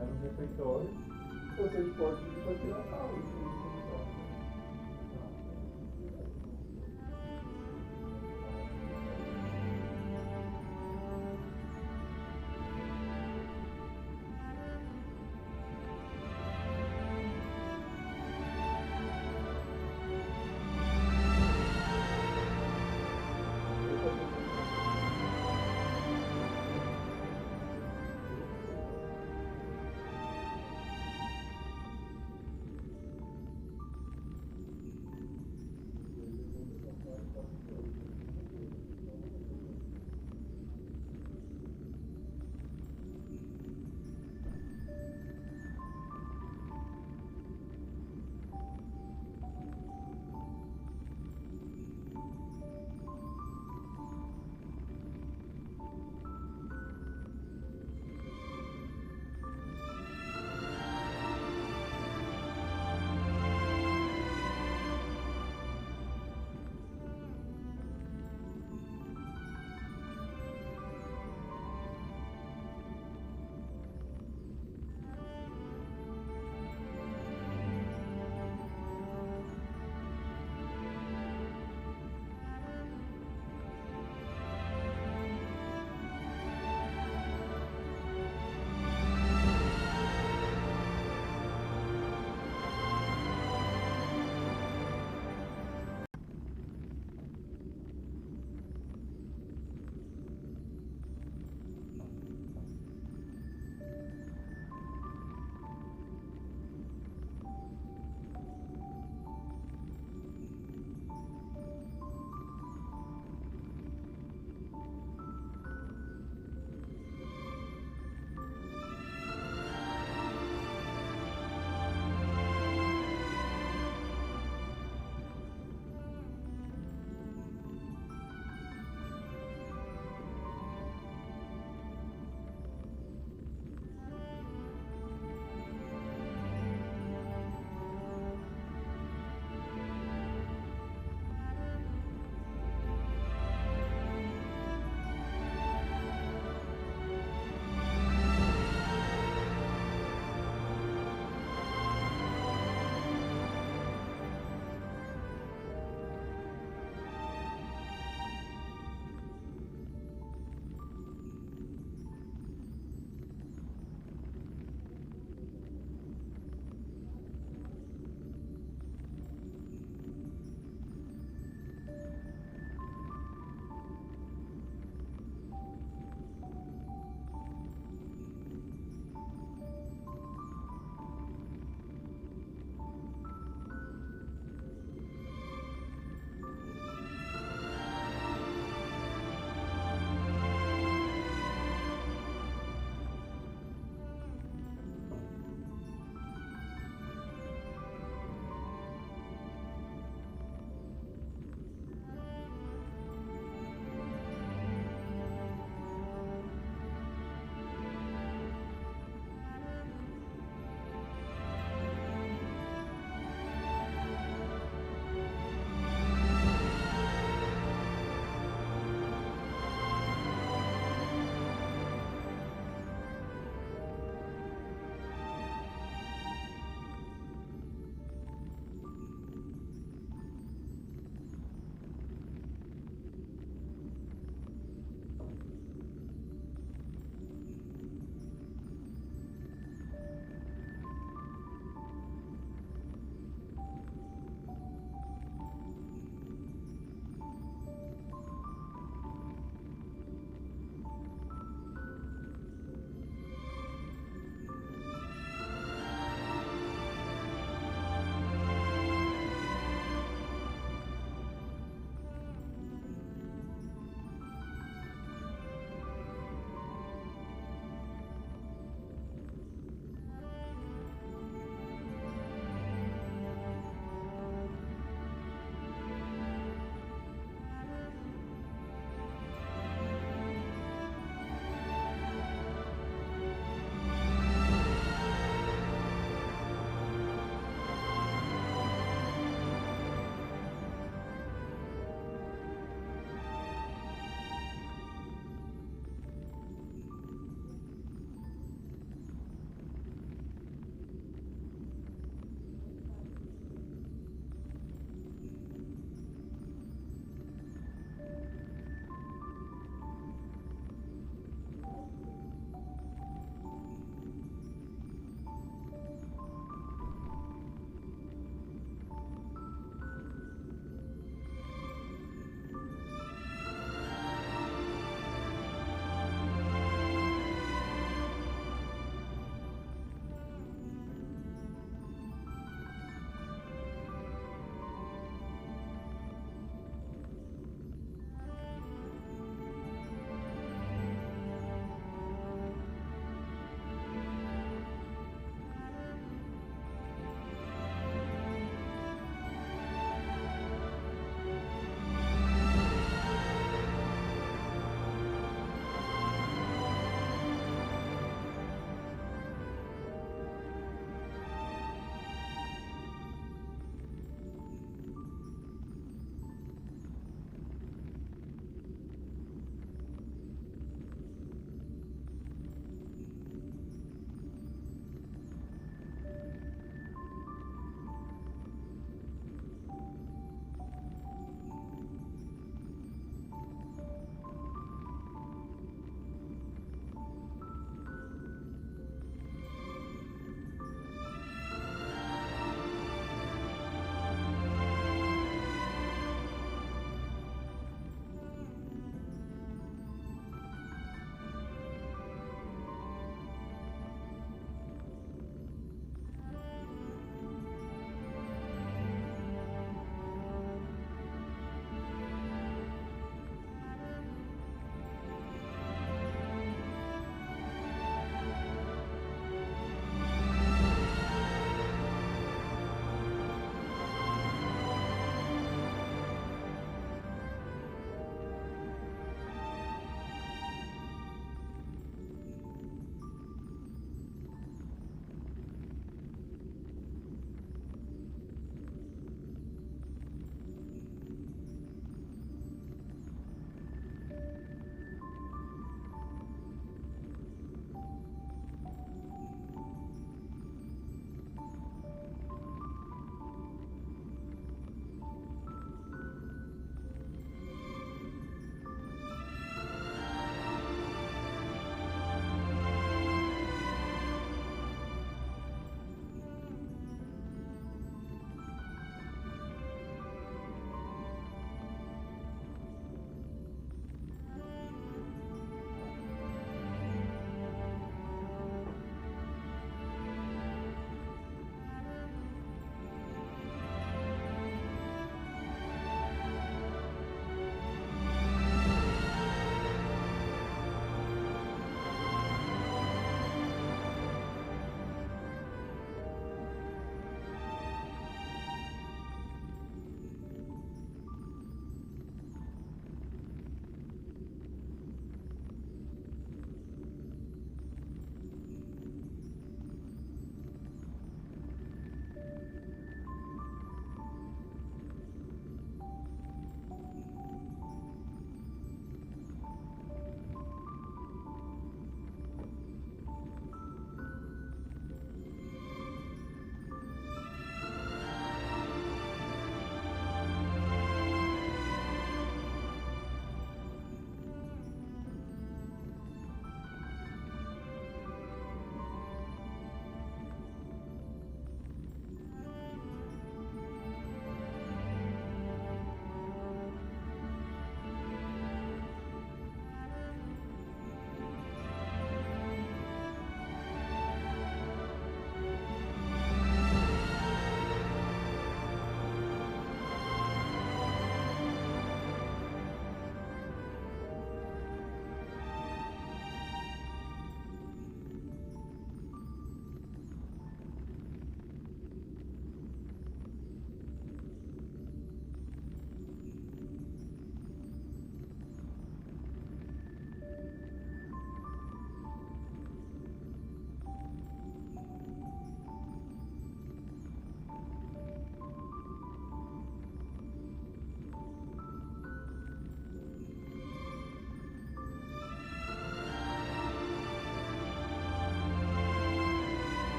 Era um refeitório, você pode pedir para tirar sal.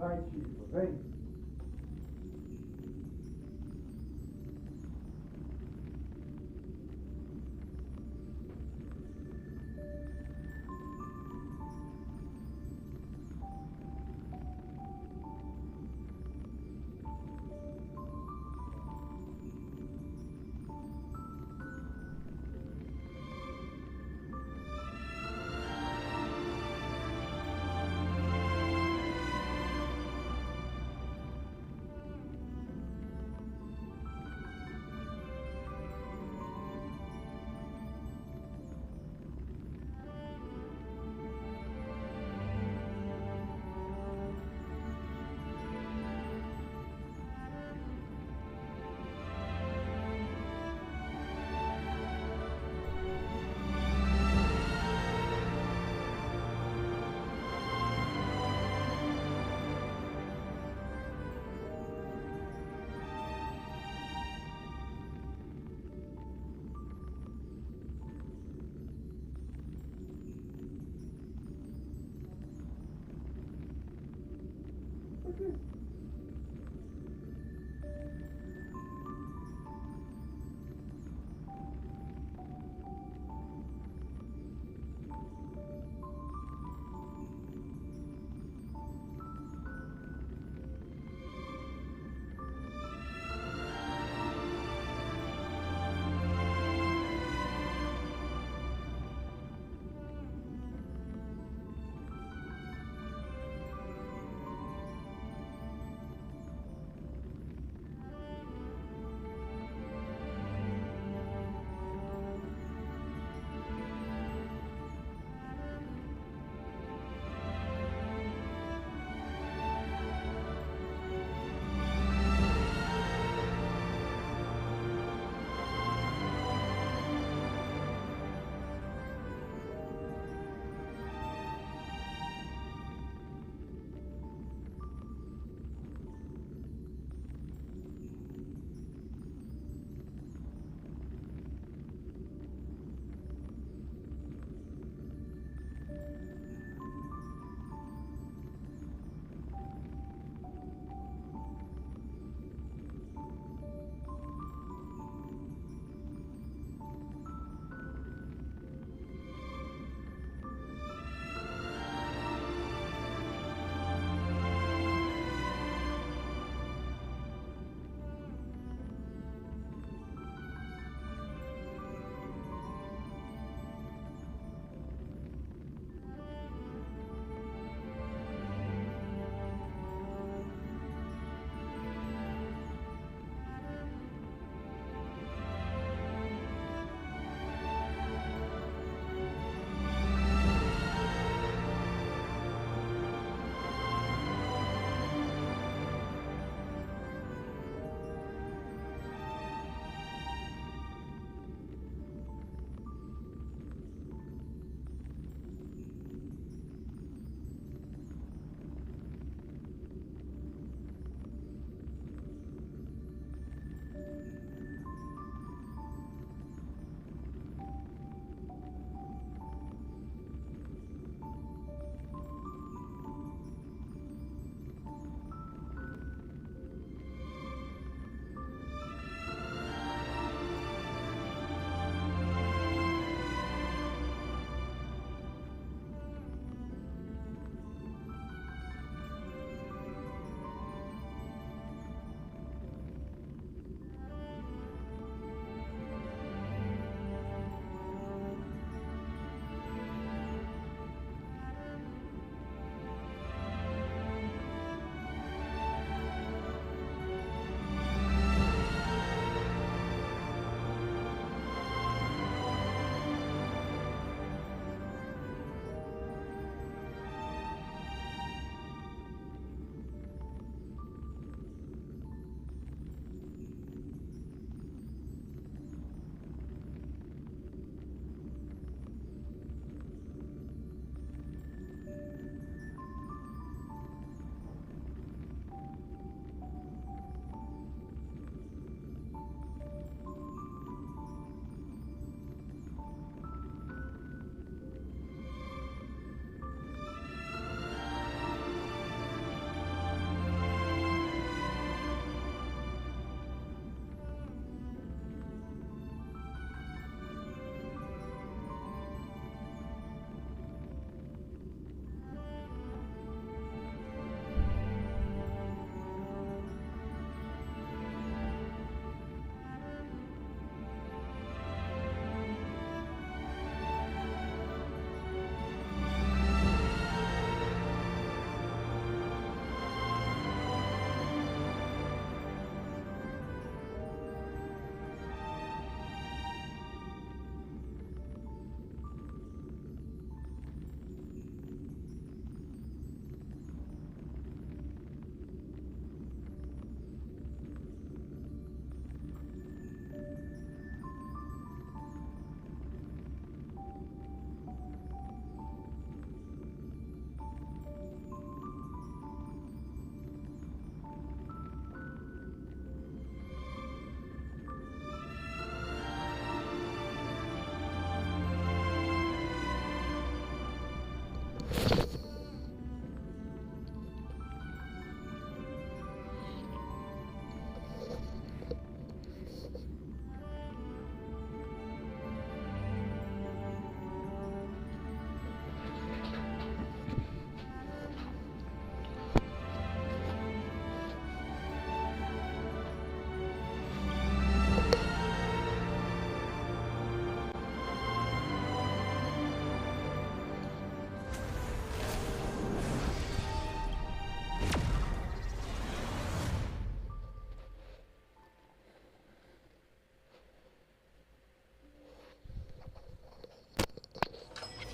Nighttime, vem!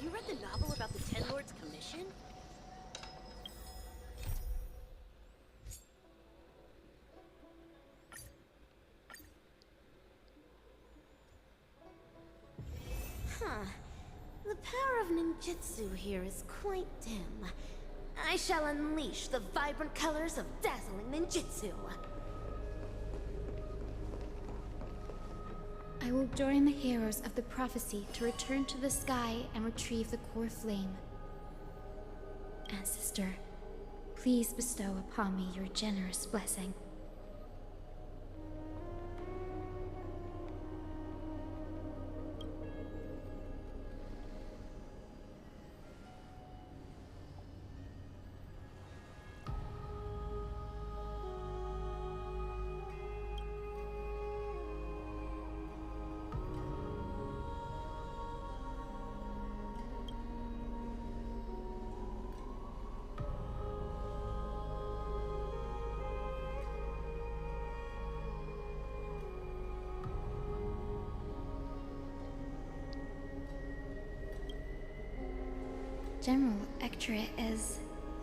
Have you read the novel about the Ten Lords' Commission? Huh. The power of ninjutsu here is quite dim. I shall unleash the vibrant colors of dazzling ninjutsu. I will join the heroes of the prophecy to return to the sky and retrieve the core flame. Ancestor, please bestow upon me your generous blessing. General Ectra is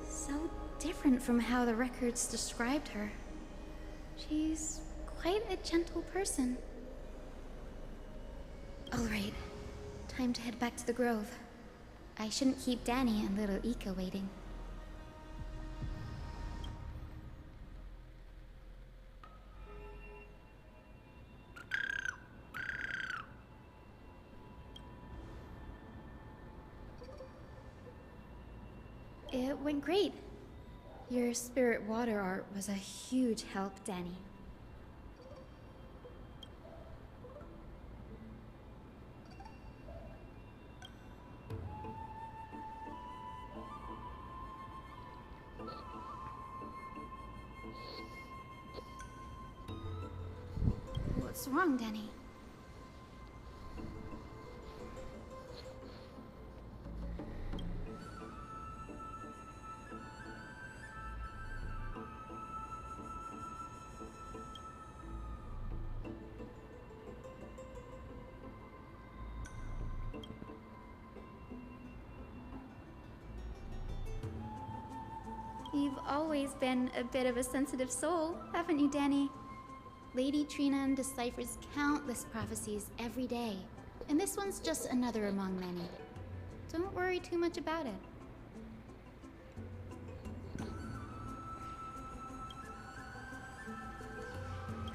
so different from how the records described her. She's quite a gentle person. All right, time to head back to the grove. I shouldn't keep Danny and little Ika waiting. It went great. Your spirit water art was a huge help, Danny. What's wrong, Danny? You've always been a bit of a sensitive soul, haven't you, Danny? Lady Trina deciphers countless prophecies every day, and this one's just another among many. Don't worry too much about it.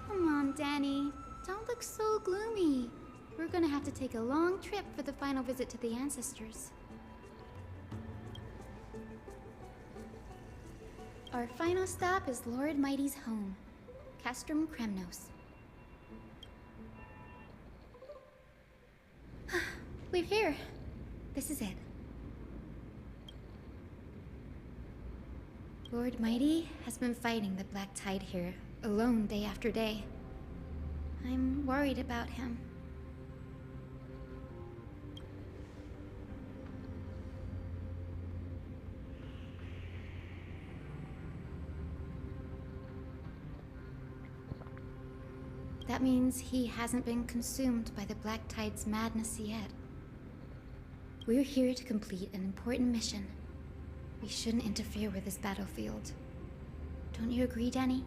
Come on, Danny. Don't look so gloomy. We're gonna have to take a long trip for the final visit to the ancestors. Our final stop is Lord Mighty's home, Castrum Kremnos. We're here. This is it. Lord Mighty has been fighting the Black Tide here, alone day after day. I'm worried about him. That means he hasn't been consumed by the Black Tide's madness yet. We're here to complete an important mission. We shouldn't interfere with this battlefield. Don't you agree, Danny?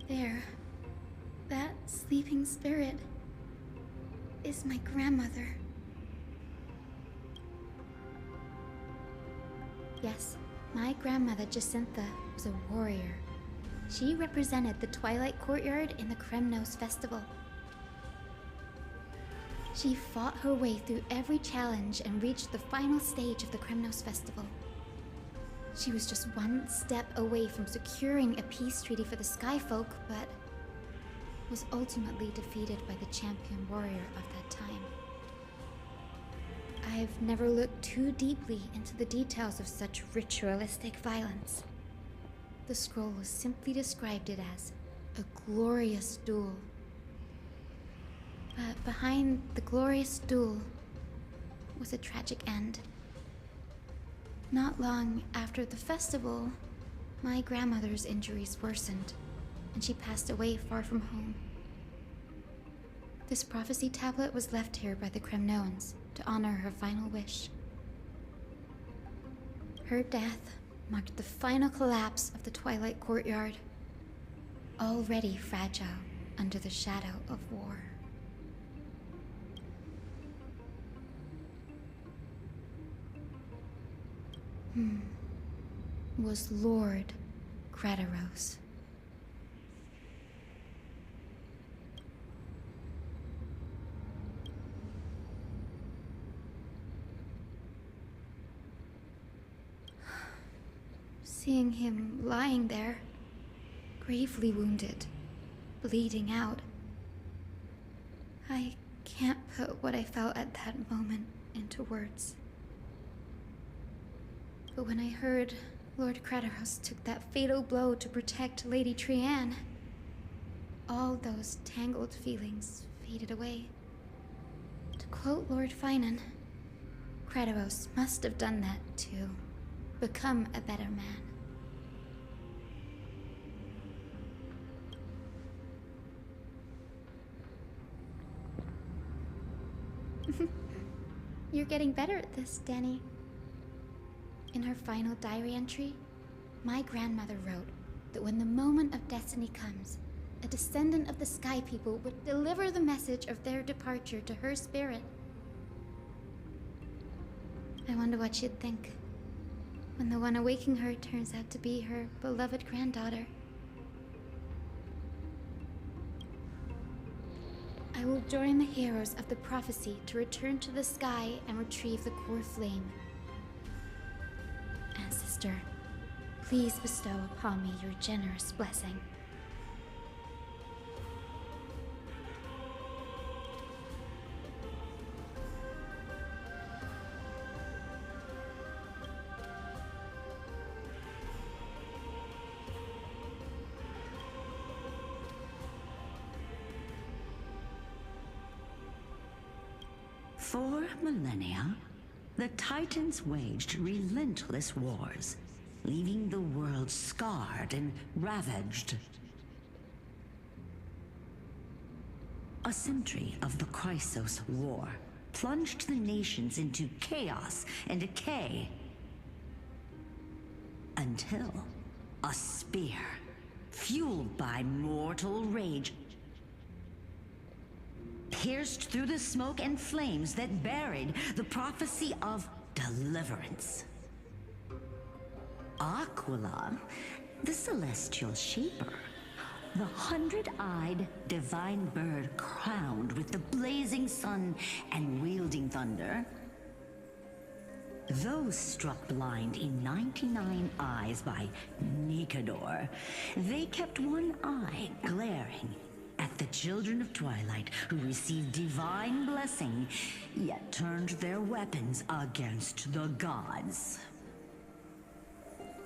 There. That sleeping spirit is my grandmother. Yes, my grandmother Jacintha was a warrior. She represented the Twilight Courtyard in the Kremnos Festival. She fought her way through every challenge and reached the final stage of the Kremnos Festival. She was just one step away from securing a peace treaty for the Skyfolk, but was ultimately defeated by the champion warrior of that time. I've never looked too deeply into the details of such ritualistic violence. The scroll simply described it as a glorious duel. But behind the glorious duel was a tragic end. Not long after the festival, my grandmother's injuries worsened, and she passed away far from home. This prophecy tablet was left here by the Kremnoans to honor her final wish. Her death marked the final collapse of the Twilight Courtyard, already fragile under the shadow of war. Was Lord Gradaros. Seeing him lying there, gravely wounded, bleeding out, I can't put what I felt at that moment into words. But when I heard Lord Gradaros took that fatal blow to protect Lady Trianne, all those tangled feelings faded away. To quote Lord Finan, Gradaros must have done that to become a better man. You're getting better at this, Danny. In her final diary entry, my grandmother wrote that when the moment of destiny comes, a descendant of the Sky People would deliver the message of their departure to her spirit. I wonder what she'd think when the one awaking her turns out to be her beloved granddaughter. I will join the heroes of the prophecy to return to the sky and retrieve the core flame. Ancestor, please bestow upon me your generous blessing. For millennia, the Titans waged relentless wars, leaving the world scarred and ravaged. A century of the Chrysos War plunged the nations into chaos and decay, until a spear, fueled by mortal rage, pierced through the smoke and flames that buried the prophecy of deliverance. Aquila, the celestial shaper, the 100-eyed divine bird crowned with the blazing sun and wielding thunder, though struck blind in 99 eyes by Nikador, they kept one eye glaring at the children of Twilight who received divine blessing, yet turned their weapons against the gods.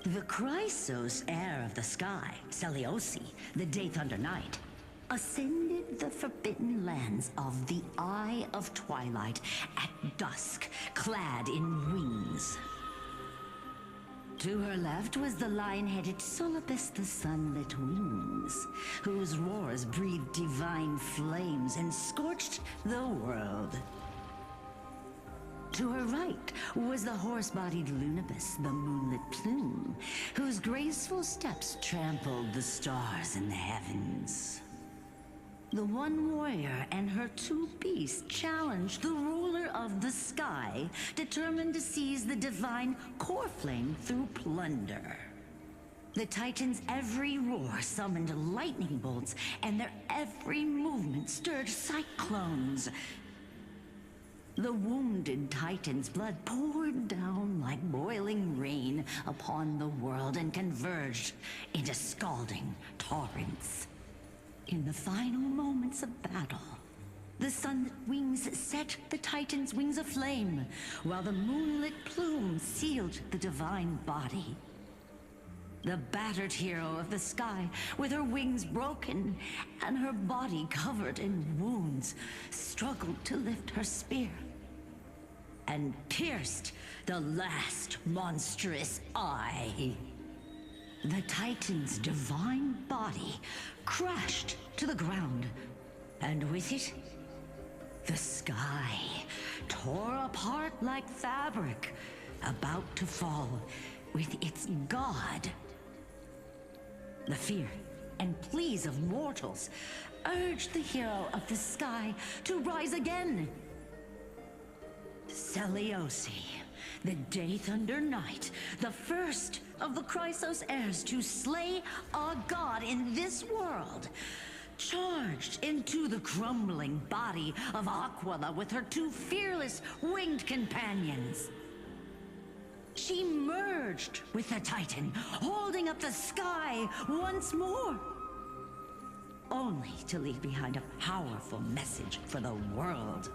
The Chrysos heir of the sky, Celiosi, the Day Thunder Knight, ascended the forbidden lands of the Eye of Twilight at dusk, clad in wings. To her left was the lion-headed Solibus the Sunlit Wings, whose roars breathed divine flames and scorched the world. To her right was the horse-bodied Lunibus, the Moonlit Plume, whose graceful steps trampled the stars in the heavens. The one warrior and her two beasts challenged the ruler of the sky, determined to seize the divine core flame through plunder. The Titans' every roar summoned lightning bolts, and their every movement stirred cyclones. The wounded Titan's blood poured down like boiling rain upon the world and converged into scalding torrents. In the final moments of battle, the sunlit wings set the Titan's wings aflame, while the moonlit plume sealed the divine body. The battered hero of the sky, with her wings broken and her body covered in wounds, struggled to lift her spear and pierced the last monstrous eye. The Titan's divine body crashed to the ground, and with it, the sky tore apart like fabric, about to fall with its god. The fear and pleas of mortals urged the hero of the sky to rise again. Seliosi, the Day Thunder Knight, the first of the Chrysos heirs to slay a god in this world, charged into the crumbling body of Aquila with her two fearless winged companions. She merged with the Titan, holding up the sky once more, only to leave behind a powerful message for the world.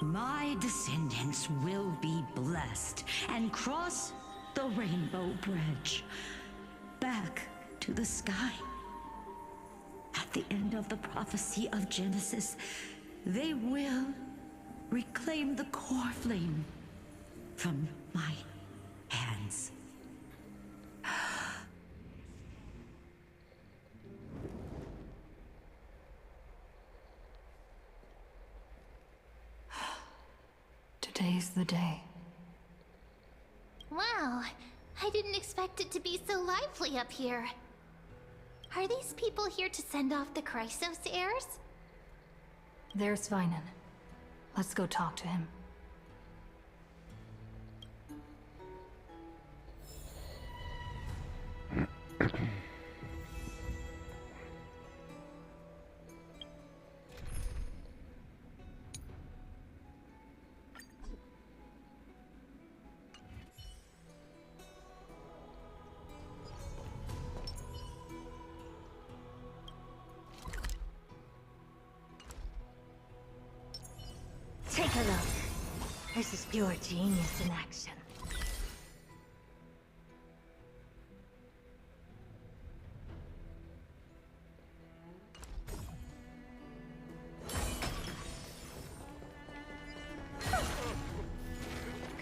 My descendants will be blessed and cross the Rainbow Bridge back to the sky. At the end of the prophecy of Genesis, they will reclaim the core flame from my hands. Today's the day. Wow, I didn't expect it to be so lively up here. Are these people here to send off the Chrysos heirs? There's Sveinen. Let's go talk to him. Take a look. This is pure genius in action.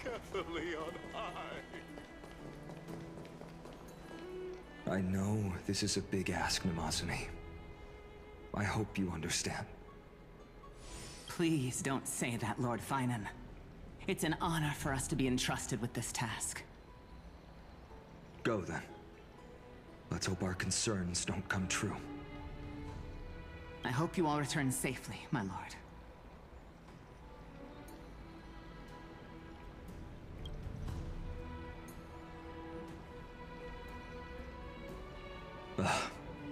Carefully on high. I know this is a big ask, Umamusume. I hope you understand. Please don't say that, Lord Finan. It's an honor for us to be entrusted with this task. Go then. Let's hope our concerns don't come true. I hope you all return safely, my lord.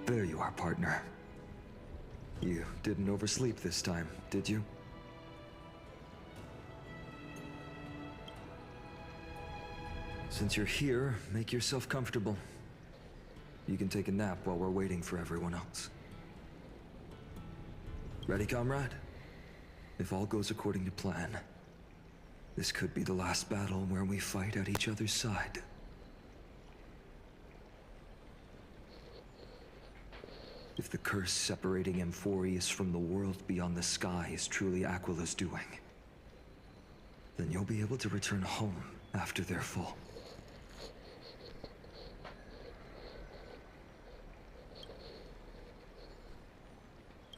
There you are, partner. You didn't oversleep this time, did you? Since you're here, make yourself comfortable. You can take a nap while we're waiting for everyone else. Ready, comrade? If all goes according to plan, this could be the last battle where we fight at each other's side. If the curse separating Amphorius from the world beyond the sky is truly Aquila's doing, then you'll be able to return home after they're full.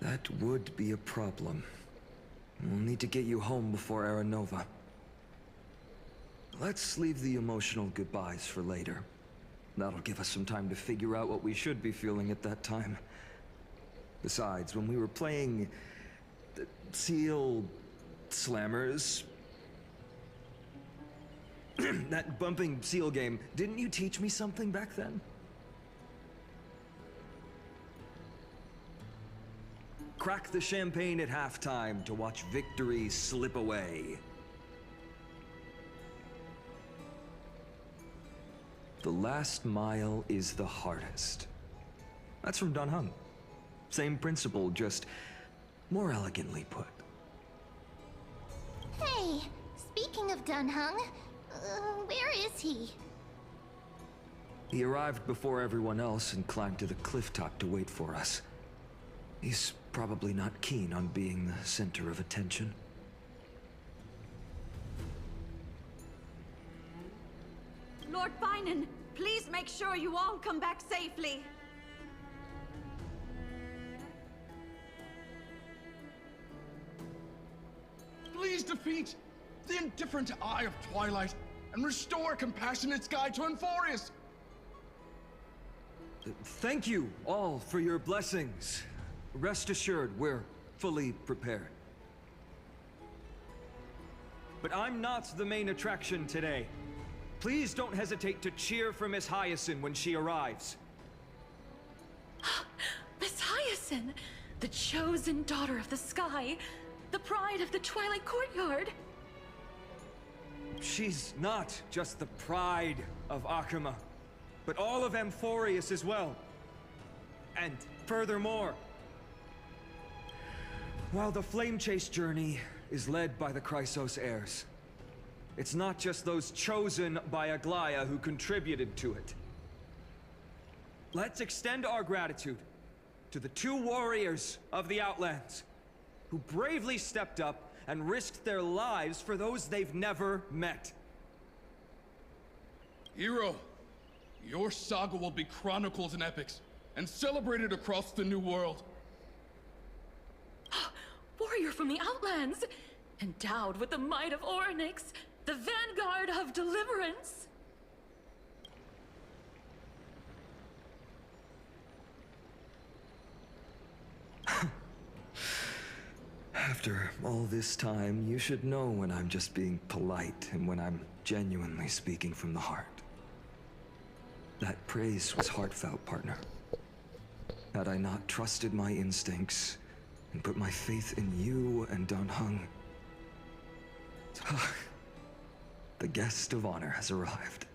That would be a problem. We'll need to get you home before Aranova. Let's leave the emotional goodbyes for later. That'll give us some time to figure out what we should be feeling at that time. Besides, when we were playing the Seal Slammers, that bumping seal game, didn't you teach me something back then? crack the champagne at halftime to watch victory slip away. The last mile is the hardest. That's from Don Hung. Same principle, just more elegantly put. Hey, speaking of Dunhung, where is he? He arrived before everyone else and climbed to the cliff top to wait for us. He's probably not keen on being the center of attention. Lord Finan, please make sure you all come back safely. Please defeat the indifferent Eye of Twilight and restore compassionate sky to Enforius. Thank you all for your blessings. Rest assured, we're fully prepared. But I'm not the main attraction today. Please don't hesitate to cheer for Miss Hyacinth when she arrives. Miss Hyacinth, the chosen daughter of the sky, the pride of the Twilight Courtyard. She's not just the pride of Akuma, but all of Enforius as well. And furthermore, while the Flame Chase journey is led by the Chrysos heirs, it's not just those chosen by Aglaya who contributed to it. Let's extend our gratitude to the 2 warriors of the Outlands who bravely stepped up and risked their lives for those they've never met. Hero, your saga will be chronicled in epics and celebrated across the New World. Warrior from the Outlands, endowed with the might of Orynyx, the vanguard of deliverance. After all this time, you should know when I'm just being polite and when I'm genuinely speaking from the heart. That praise was heartfelt, partner. Had I not trusted my instincts and put my faith in you and Don Hung, the guest of honor has arrived.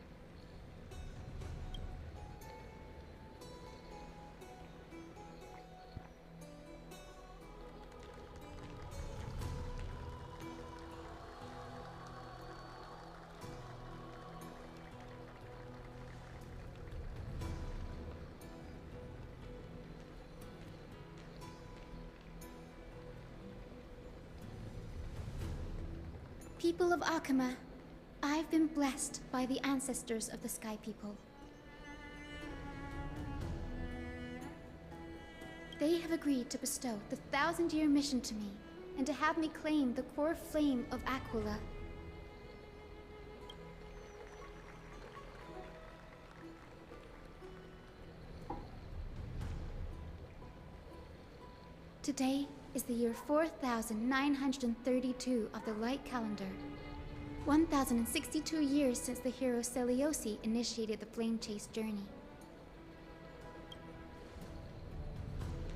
People of Akuma, I've been blessed by the ancestors of the Sky People. They have agreed to bestow the 1,000-year mission to me, and to have me claim the core flame of Aquila. Today is the year 4932 of the Light Calendar. 1062 years since the hero Seliosi initiated the Flame Chase journey.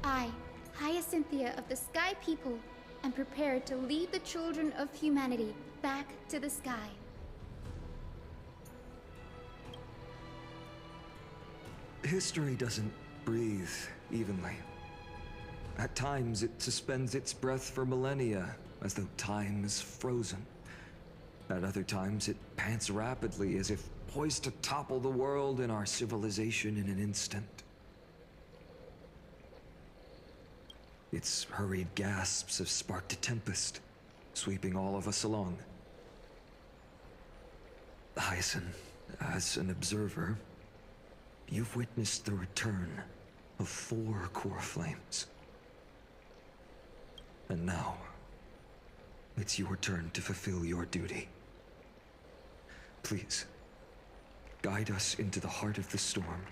I, Hyacinthia of the Sky People, am prepared to lead the children of humanity back to the sky. History doesn't breathe evenly. At times, it suspends its breath for millennia, as though time is frozen. At other times, it pants rapidly, as if poised to topple the world and our civilization in an instant. Its hurried gasps have sparked a tempest, sweeping all of us along. Hyacinth, as an observer, you've witnessed the return of 4 core flames. And now, it's your turn to fulfill your duty. Please, guide us into the heart of the storm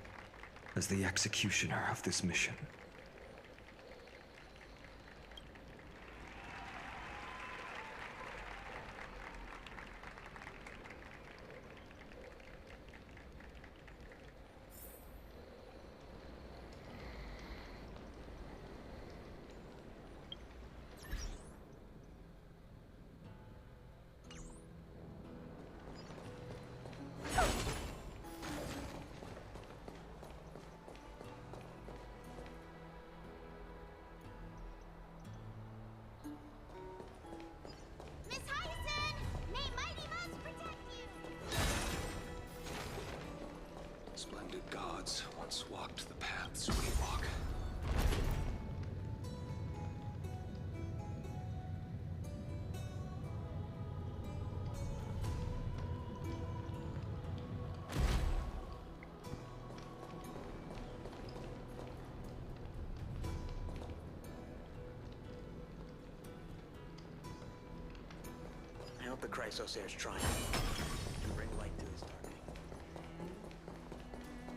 as the executioner of this mission. once walked the paths we walk. I hope the Chrysosaur's trying to bring light to his darkening.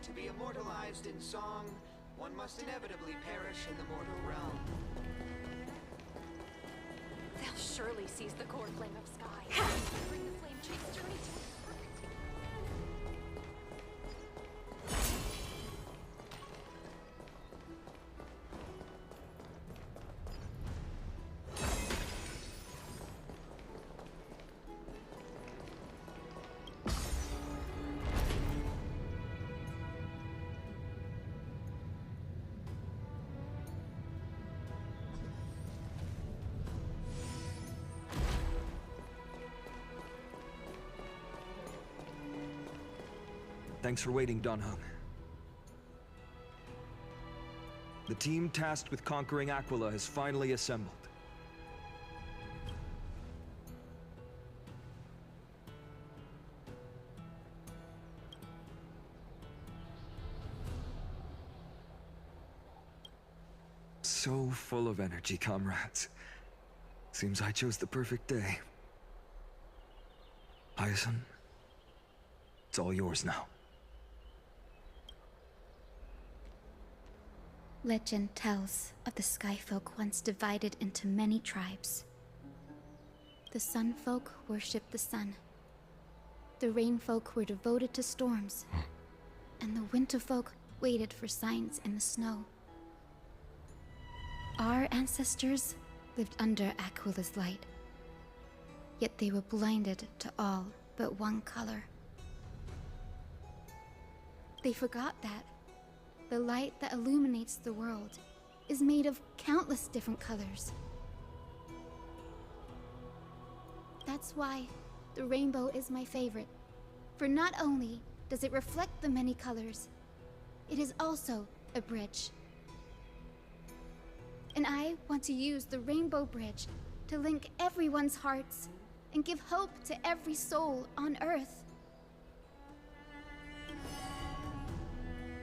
To be immortalized in song, one must inevitably perish in the mortal realm. They'll surely seize the core flame of sky. Bring the flame chase journey to its perfect. Thanks for waiting, Donhung. The team tasked with conquering Aquila has finally assembled. So full of energy, comrades. Seems I chose the perfect day. Hyacin, it's all yours now. Legend tells of the Skyfolk once divided into many tribes. The Sunfolk worshipped the sun. The Rainfolk were devoted to storms. And the Winterfolk waited for signs in the snow. Our ancestors lived under Aquila's light. Yet they were blinded to all but one color. They forgot that the light that illuminates the world is made of countless different colors. That's why the rainbow is my favorite. For not only does it reflect the many colors, it is also a bridge. And I want to use the rainbow bridge to link everyone's hearts and give hope to every soul on Earth.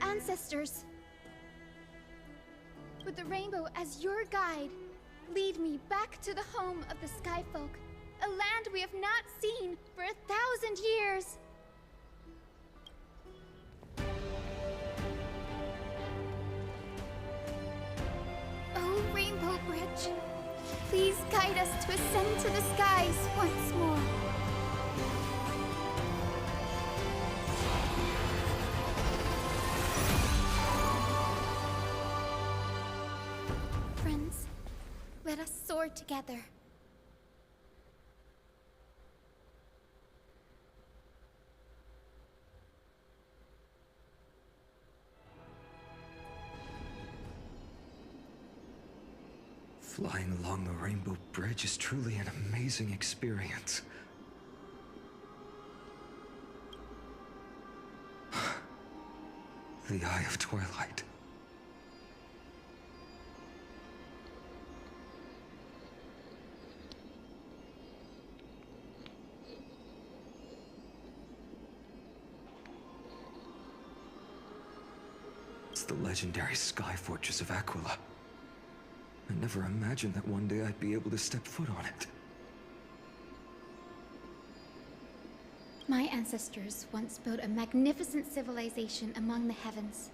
Ancestors, with the rainbow as your guide, lead me back to the home of the Skyfolk, a land we have not seen for 1,000 years. Oh, Rainbow Bridge, please guide us to ascend to the skies once more. Friends, let us soar together. Flying along the Rainbow Bridge is truly an amazing experience. The Eye of Twilight. It's the legendary Sky Fortress of Aquila. I never imagined that one day I'd be able to step foot on it. My ancestors once built a magnificent civilization among the heavens.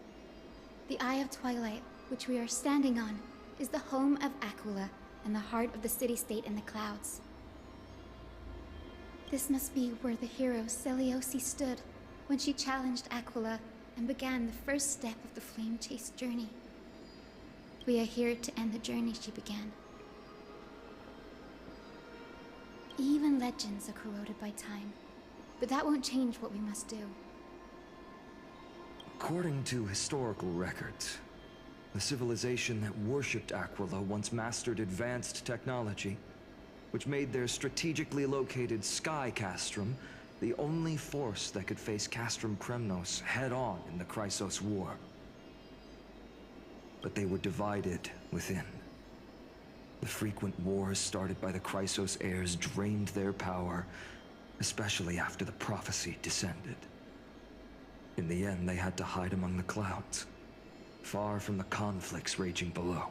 The Eye of Twilight, which we are standing on, is the home of Aquila and the heart of the city-state in the clouds. This must be where the hero Selioci stood when she challenged Aquila and began the first step of the flame chase journey. We are here to end the journey she began. Even legends are corroded by time, but that won't change what we must do. According to historical records, the civilization that worshipped Aquila once mastered advanced technology, which made their strategically located Sky Castrum the only force that could face Castrum Kremnos head-on in the Chrysos War. but they were divided within. The frequent wars started by the Chrysos heirs drained their power, especially after the prophecy descended. In the end, they had to hide among the clouds, far from the conflicts raging below.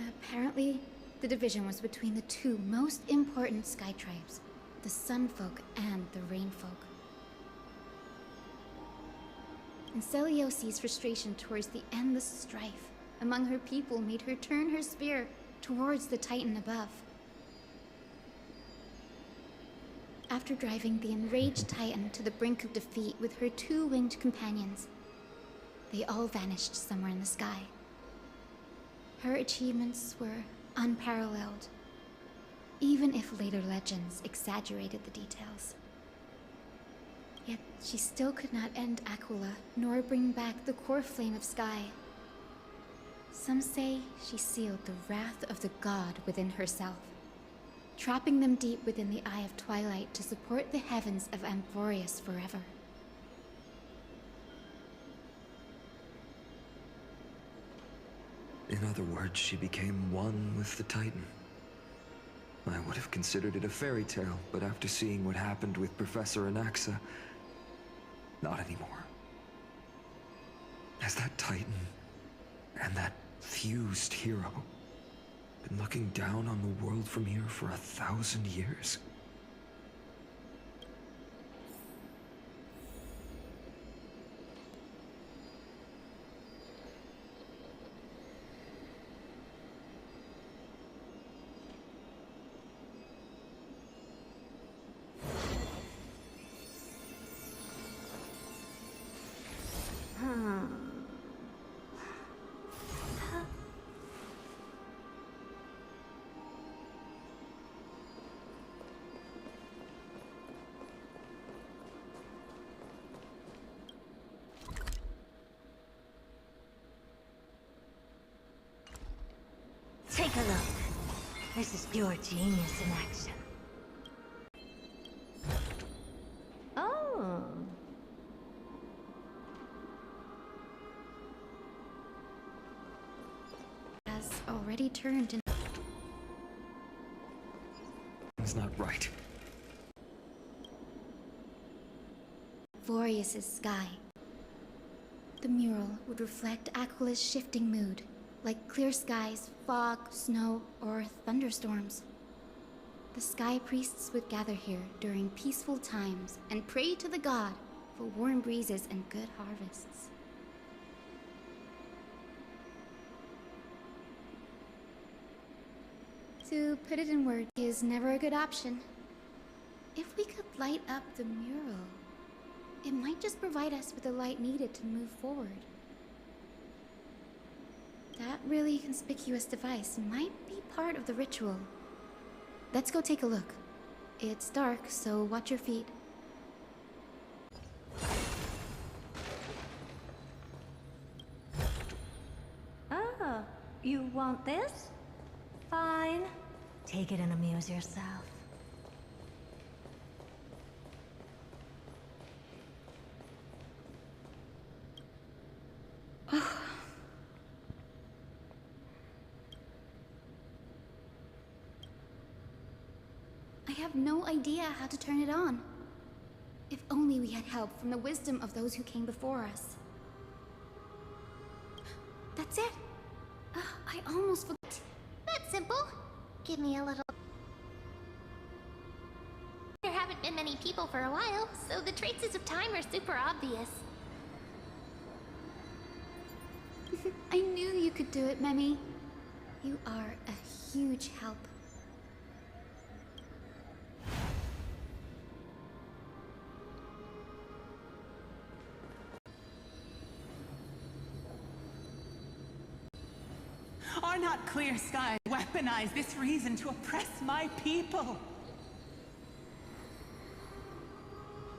Apparently, the division was between the two most important sky tribes, the Sunfolk and the Rainfolk. And Celiosi's frustration towards the endless strife among her people made her turn her spear towards the Titan above. After driving the enraged Titan to the brink of defeat with her two winged companions, they all vanished somewhere in the sky. Her achievements were unparalleled, even if later legends exaggerated the details. Yet she still could not end Aquila, nor bring back the core flame of sky. Some say she sealed the wrath of the god within herself, trapping them deep within the Eye of Twilight to support the heavens of Amphorius forever. In other words, she became one with the Titan. I would have considered it a fairy tale, but after seeing what happened with Professor Anaxa, not anymore. Has that Titan and that fused hero been looking down on the world from here for 1,000 years? Take a look. This is pure genius in action. Oh. Has already turned into... It's not right. Amphorius' sky. The mural would reflect Aquila's shifting mood, like clear skies, fog, snow, or thunderstorms. The sky priests would gather here during peaceful times and pray to the god for warm breezes and good harvests. To put it in words is never a good option. If we could light up the mural, it might just provide us with the light needed to move forward. That really conspicuous device might be part of the ritual. Let's go take a look. It's dark, so watch your feet. Oh, you want this? Fine. Take it and amuse yourself. I have no idea how to turn it on. If only we had help from the wisdom of those who came before us. That's it. I almost forgot. That's simple. Give me a little... There haven't been many people for a while, so the traces of time are super obvious. I knew you could do it, Memi. You are a huge help. Are not clear skies weaponize this reason to oppress my people?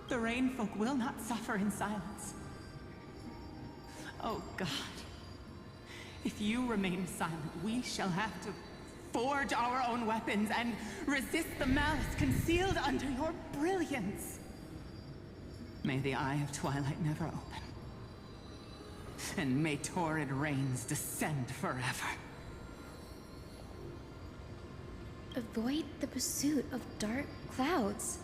The Rainfolk will not suffer in silence. Oh God, if you remain silent, we shall have to forge our own weapons and resist the malice concealed under your brilliance. May the Eye of Twilight never open. And may torrid rains descend forever. Avoid the pursuit of dark clouds.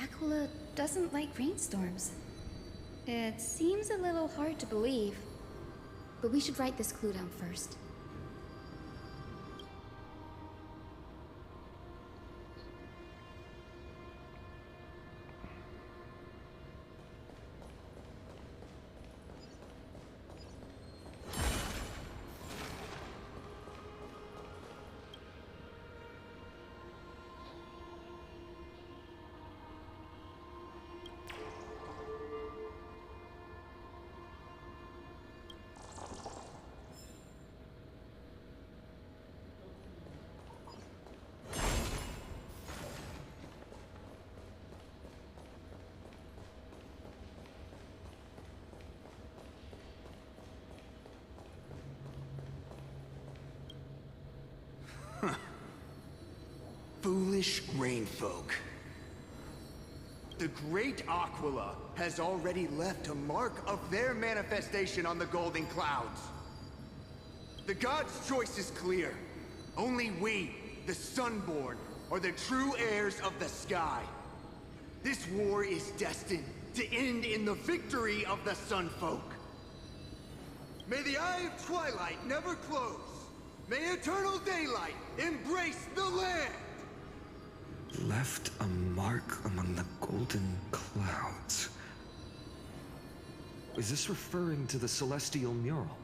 Aquila doesn't like rainstorms. It seems a little hard to believe, but we should write this clue down first. Foolish rainfolk. The great Aquila has already left a mark of their manifestation on the golden clouds. The gods' choice is clear. Only we, the Sunborn, are the true heirs of the sky. This war is destined to end in the victory of the Sunfolk. May the Eye of Twilight never close. May eternal daylight embrace the land! Left a mark among the golden clouds. Is this referring to the celestial mural?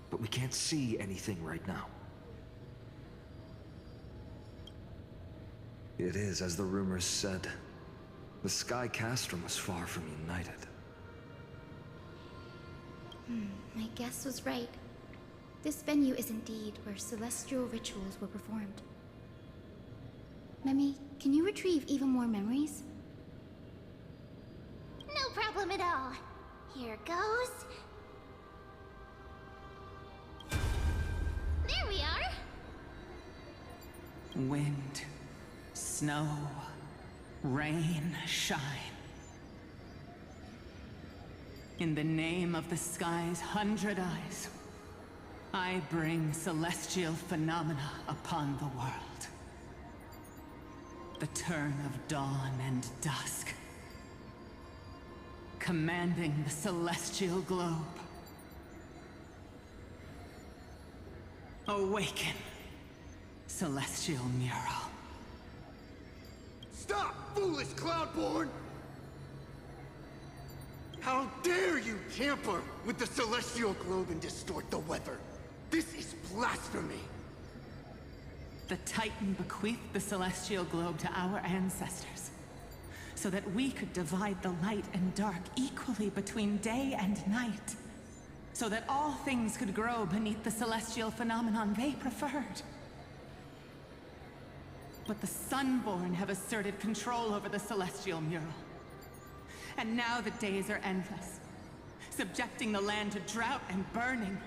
But we can't see anything right now. It is, as the rumors said. The Sky Castrum was far from united. My guess was right. This venue is indeed where celestial rituals were performed. Memi, can you retrieve even more memories? No problem at all. Here goes. There we are. Wind, snow, rain, shine. In the name of the sky's 100 eyes, I bring celestial phenomena upon the world. The turn of dawn and dusk, commanding the celestial globe. Awaken, celestial mural. Stop, foolish Cloudborn! How dare you tamper with the celestial globe and distort the weather? This is blasphemy! The Titan bequeathed the celestial globe to our ancestors, so that we could divide the light and dark equally between day and night, so that all things could grow beneath the celestial phenomenon they preferred. But the Sunborn have asserted control over the celestial mural. And now the days are endless, subjecting the land to drought and burning.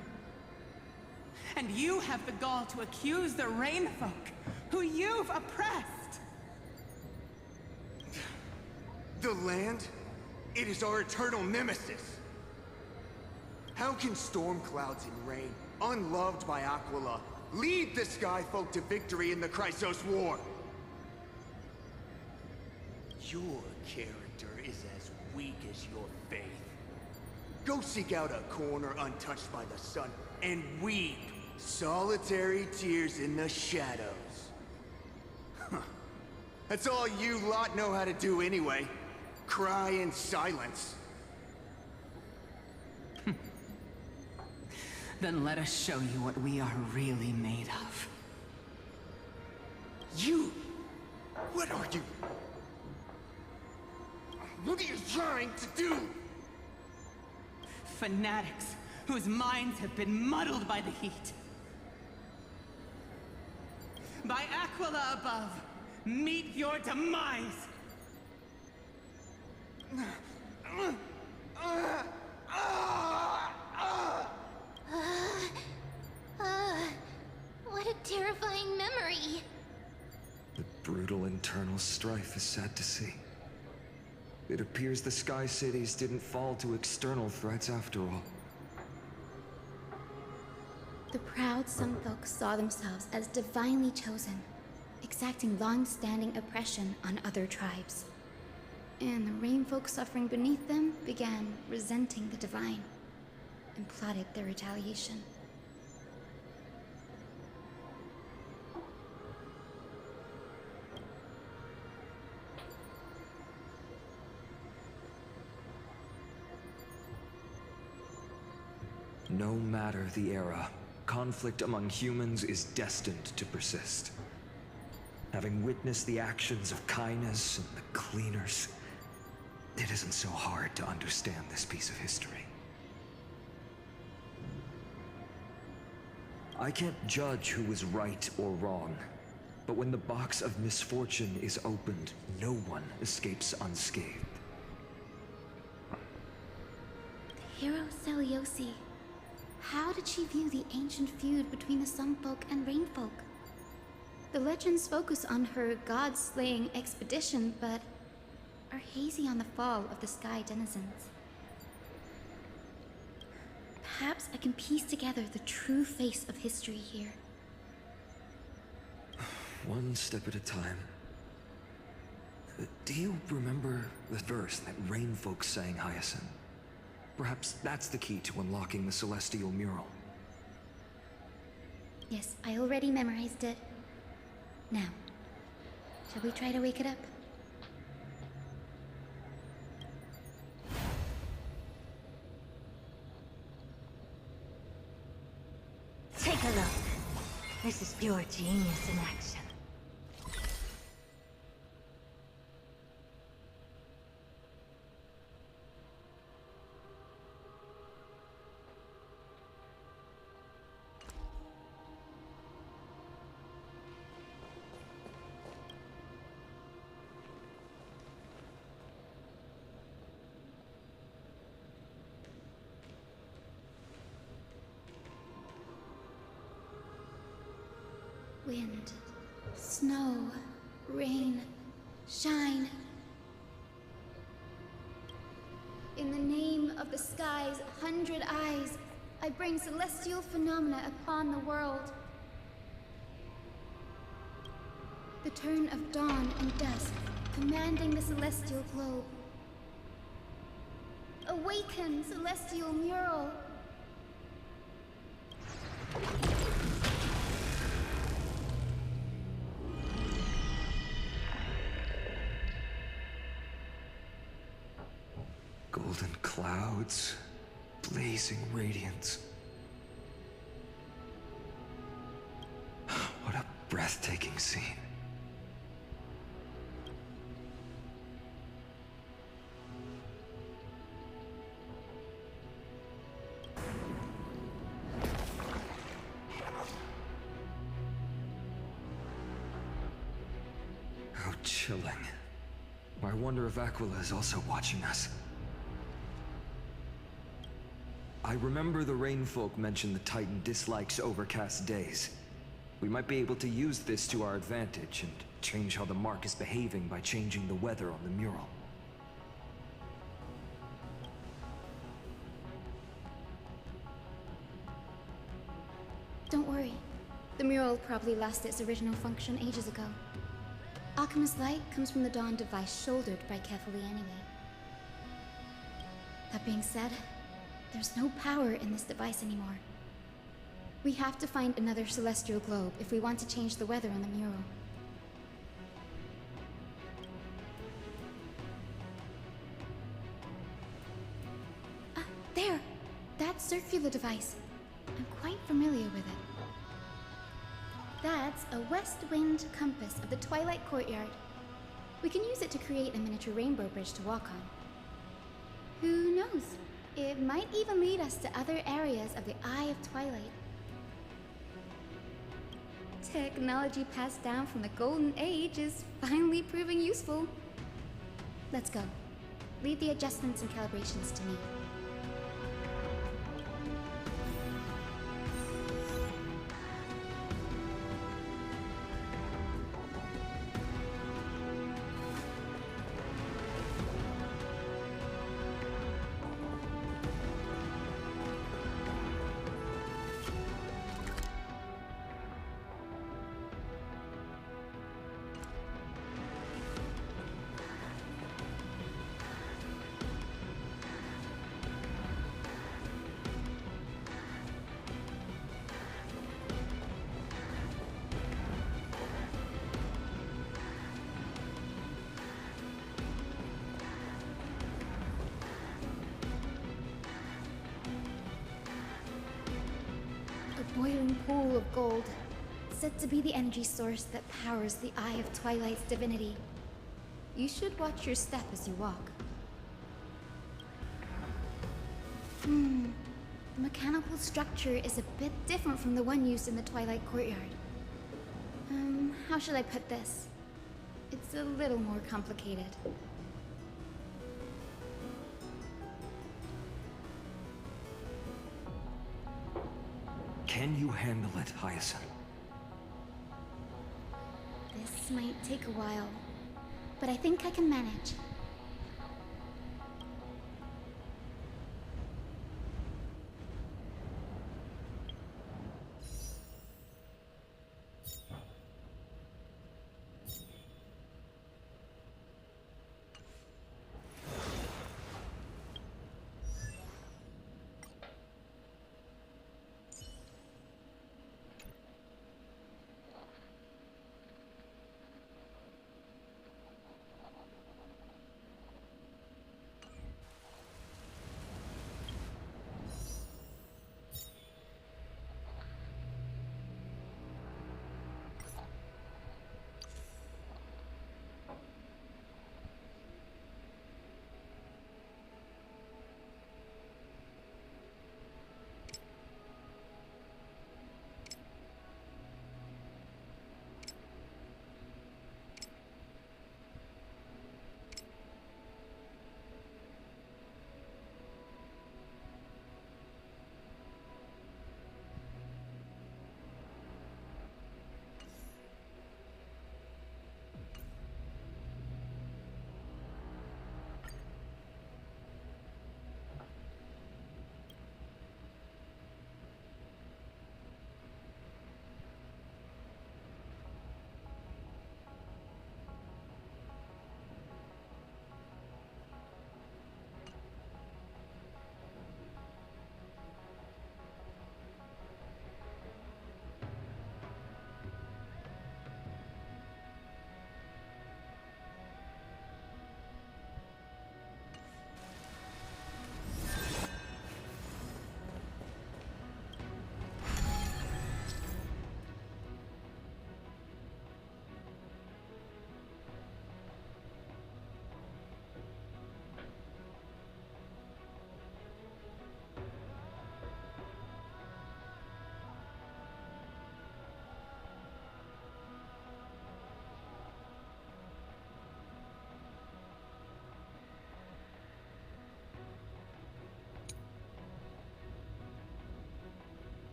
And you have the gall to accuse the Rainfolk, who you've oppressed! The land? It is our eternal nemesis! How can storm clouds and rain, unloved by Aquila, lead the Skyfolk to victory in the Chrysos War? Your character is as weak as your faith. Go seek out a corner untouched by the sun and weep solitary tears in the shadows. That's all you lot know how to do anyway. Cry in silence. Then let us show you what we are really made of. You? What are you? What are you trying to do? Fanatics whose minds have been muddled by the heat. By Aquila above, meet your demise! What a terrifying memory. The brutal internal strife is sad to see. It appears the Sky Cities didn't fall to external threats after all. The proud Sun Folk saw themselves as divinely chosen, exacting long-standing oppression on other tribes. And the Rain Folk suffering beneath them began resenting the divine and plotted their retaliation. No matter the era, conflict among humans is destined to persist. Having witnessed the actions of Kindness and the Cleaners, it isn't so hard to understand this piece of history. I can't judge who was right or wrong, but when the box of misfortune is opened, no one escapes unscathed. The hero Seliosi. How did she view the ancient feud between the Sunfolk and Rainfolk? The legends focus on her god-slaying expedition, but are hazy on the fall of the Sky Denizens. Perhaps I can piece together the true face of history here. One step at a time. Do you remember the verse that Rainfolk sang, Hyacinth? Perhaps that's the key to unlocking the celestial mural. Yes, I already memorized it. Now, shall we try to wake it up? Take a look. This is pure genius in action. Wind, snow, rain, shine. In the name of the sky's 100 eyes, I bring celestial phenomena upon the world. The turn of dawn and dusk, commanding the celestial globe. Awaken, celestial mural! Golden clouds, blazing radiance. What a breathtaking scene. How chilling. I wonder if Aquila is also watching us. I remember the Rainfolk mentioned the Titan dislikes overcast days. We might be able to use this to our advantage and change how the mark is behaving by changing the weather on the mural. Don't worry. The mural probably lost its original function ages ago. Alchemist's light comes from the dawn device shouldered by Kefali anyway. That being said, there's no power in this device anymore. We have to find another celestial globe if we want to change the weather on the mural. There! That circular device. I'm quite familiar with it. That's a west wind compass of the Twilight Courtyard. We can use it to create a miniature rainbow bridge to walk on. Who knows? It might even lead us to other areas of the Eye of Twilight. Technology passed down from the Golden Age is finally proving useful. Let's go. Leave the adjustments and calibrations to me. boiling pool of gold, said to be the energy source that powers the Eye of Twilight's divinity. You should watch your step as you walk. The mechanical structure is a bit different from the one used in the Twilight Courtyard. How should I put this? It's a little more complicated. Can you handle it, Hyacinth? This might take a while, but I think I can manage.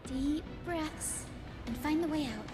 Deep breaths, and find the way out.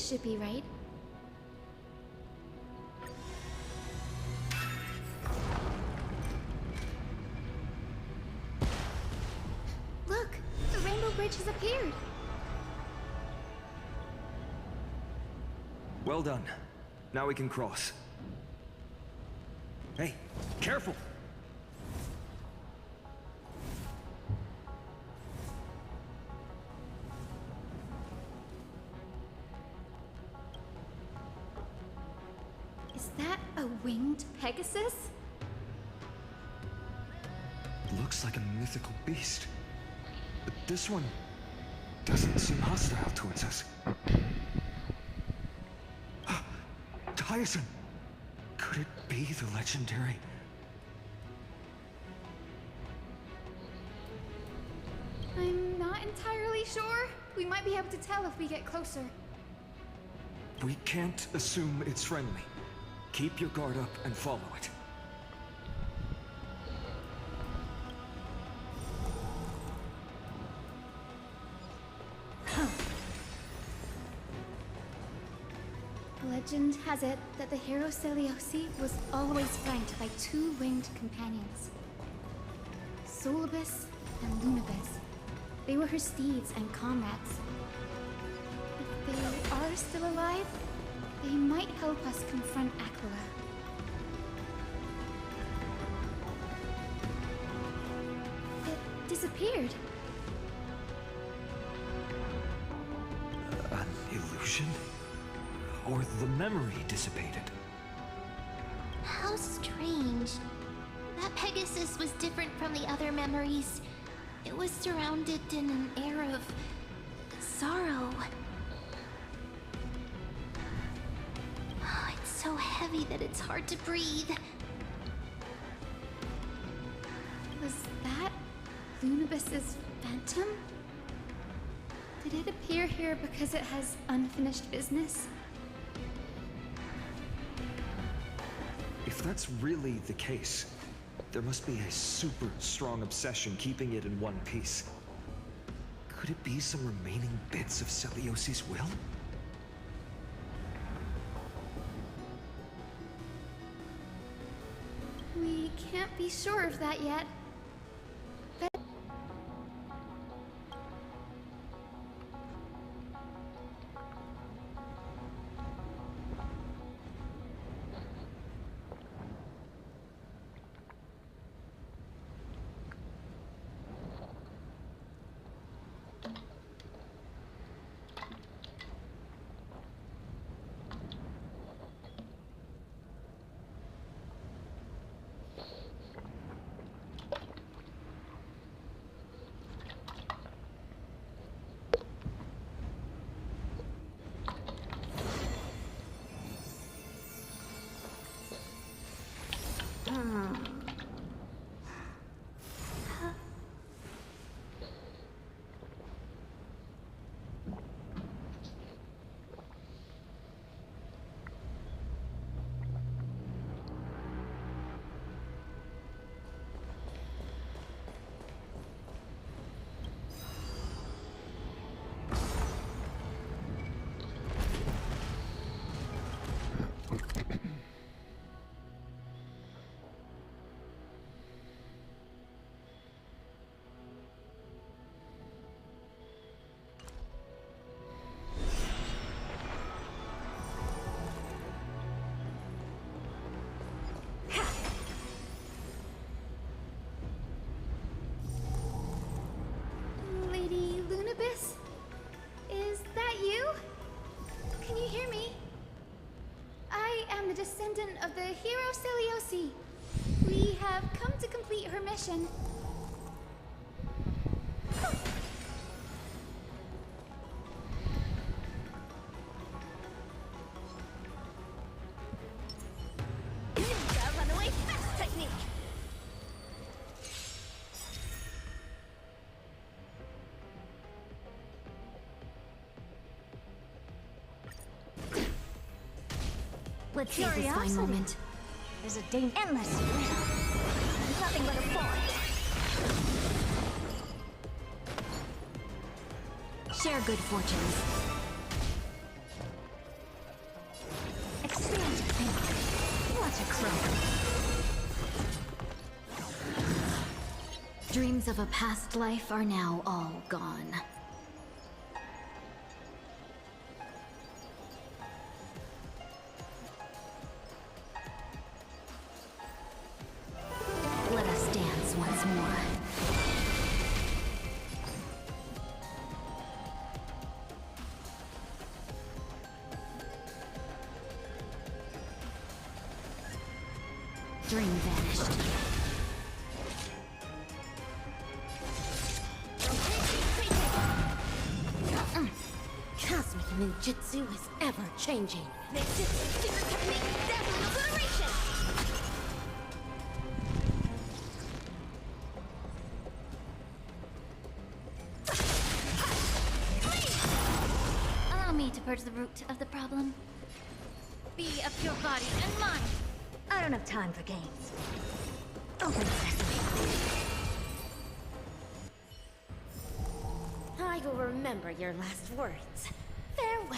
this should be right. Look! The rainbow bridge has appeared! Well done. Now we can cross. Hey, careful! Is that a winged Pegasus? Looks like a mythical beast. But this one doesn't seem hostile towards us. Tyson! Could it be the legendary? I'm not entirely sure. We might be able to tell if we get closer. We can't assume it's friendly. Keep your guard up and follow it. Legend has it that the hero Seliosi was always flanked by two winged companions. Solibus and Lunibus. They were her steeds and comrades. If they are still alive, they might help us confront Aquila. It disappeared. An illusion? Or the memory dissipated? How strange. That Pegasus was different from the other memories. It was surrounded in an air of sorrow. Oh, it's so heavy that it's hard to breathe. Was that Lunibus's phantom? Did it appear here because it has unfinished business? If that's really the case, there must be a super strong obsession keeping it in one piece. Could it be some remaining bits of Seliosi's will? We can't be sure of that yet. Lady Lunibus? Is that you? Can you hear me? I am the descendant of the hero Seliosi. We have come to complete her mission. Ninja runaway fast technique! Let's save this fine moment. There's a endless. Nothing but a forest. Share good fortunes. to croak. Dreams of a past life are now all gone. Let us dance once more. Dream vanished. Cosmic ninjutsu is ever changing. Ninjutsu secret technique, deadly obliteration! Allow me to purge the root of the problem. Be of your body and mind. I don't have time for games. Open sesame. I will remember your last words. Farewell.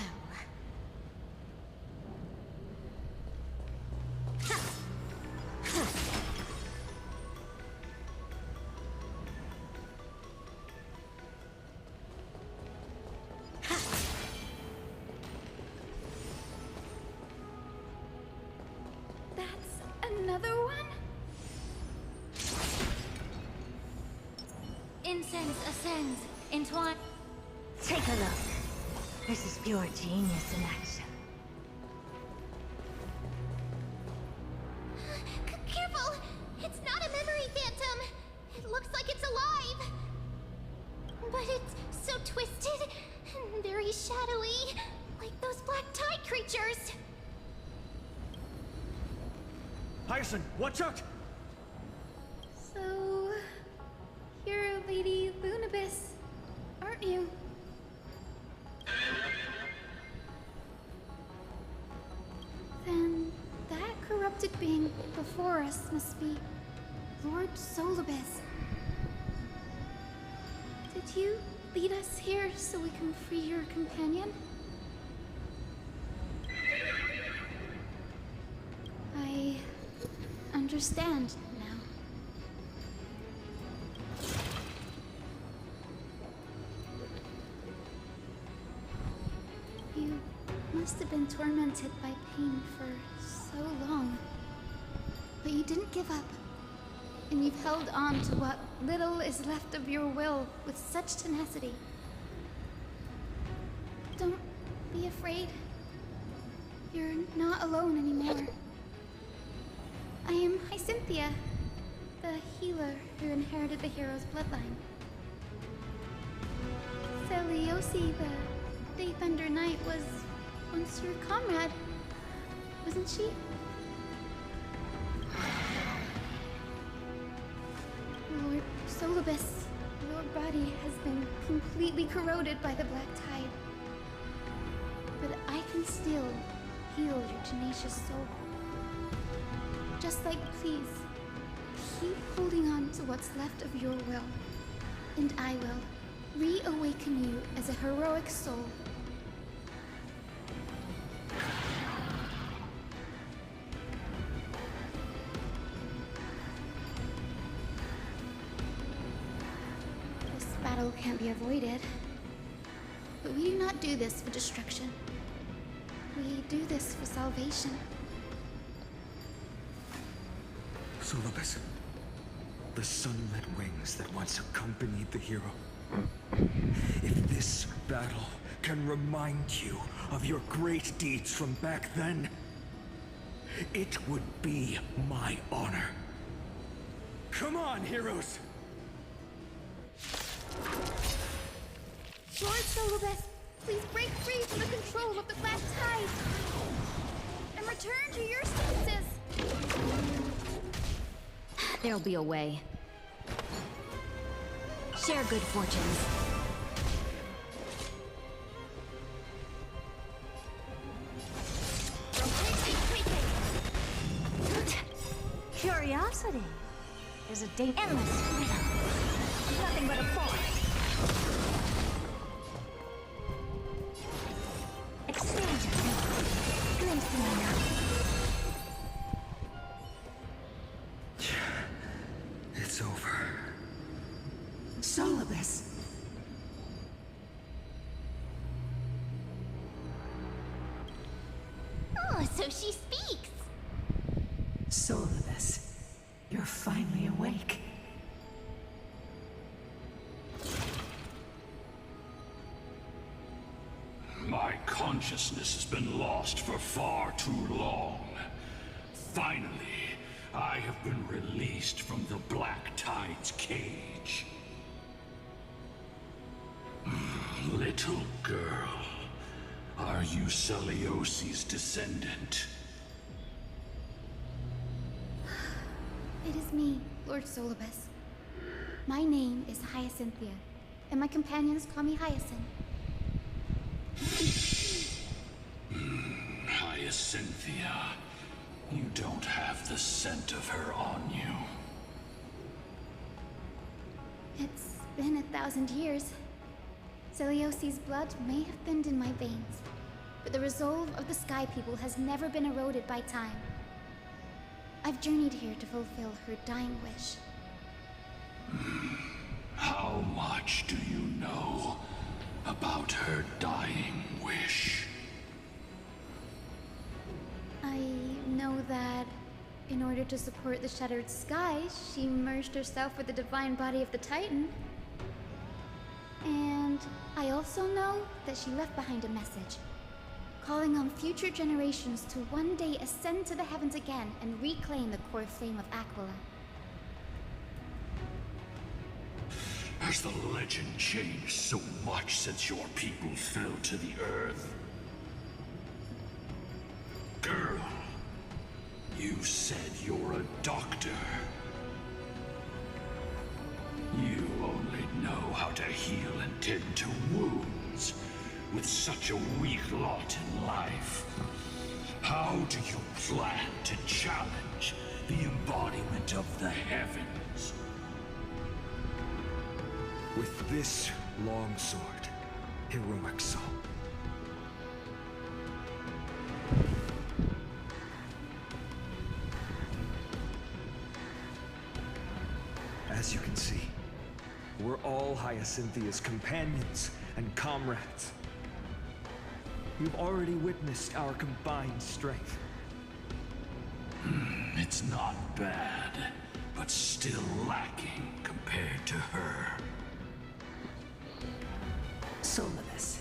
That's another one? Incense ascends, entwined. Take a look. This is pure genius in action. Careful! It's not a memory phantom! It looks like it's alive! But it's so twisted and very shadowy, like those black tide creatures. Hyacinth, watch out! So, you're Lady Lunabis, aren't you? Then that corrupted being before us must be Lord Solobes. Did you lead us here so we can free your companion? I understand now. You must have been tormented by pain for so long. But you didn't give up. And you've held on to what little is left of your will with such tenacity. Don't be afraid. You're not alone anymore. I am Hyacinthia, the healer who inherited the hero's bloodline. Celiosi, the Day Thunder Knight, was once your comrade, wasn't she? Lord Solobes, your body has been completely corroded by the black tide. But I can still heal your tenacious soul. Just like, please, keep holding on to what's left of your will. And I will reawaken you as a heroic soul. This battle can't be avoided. But we do not do this for destruction. We do this for salvation. Solobes, the sunlit wings that once accompanied the hero. If this battle can remind you of your great deeds from back then, it would be my honor. Come on, heroes! Lord Solobes, please break free from the control of the black tide and return to your senses. There'll be a way. Share good fortunes. Curiosity is a endless freedom. Nothing but a force. Exchange of glimpse me now. she speaks! Sololevs, you're finally awake. My consciousness has been lost for far too long. Finally, I have been released from the Black Tide's cage. Little girl, are you Seliosi's descendant? It is me, Lord Solobus. My name is Hyacinthia, and my companions call me Hyacinth. Hyacinthia, you don't have the scent of her on you. It's been 1,000 years. Seliosi's blood may have thinned in my veins, but the resolve of the Sky People has never been eroded by time. I've journeyed here to fulfill her dying wish. How much do you know about her dying wish? I know that in order to support the shattered sky, she merged herself with the divine body of the Titan. And I also know that she left behind a message, calling on future generations to one day ascend to the heavens again and reclaim the core flame of Aquila. Has the legend changed so much since your people fell to the earth? Girl, you said you're a doctor. You only know how to heal and tend to wounds with such a weak lot in life. How do you plan to challenge the embodiment of the heavens? With this long sword, heroic soul. As you can see, we're all Hyacinthia's companions and comrades. You've already witnessed our combined strength. It's not bad, but still lacking compared to her. Sololevs,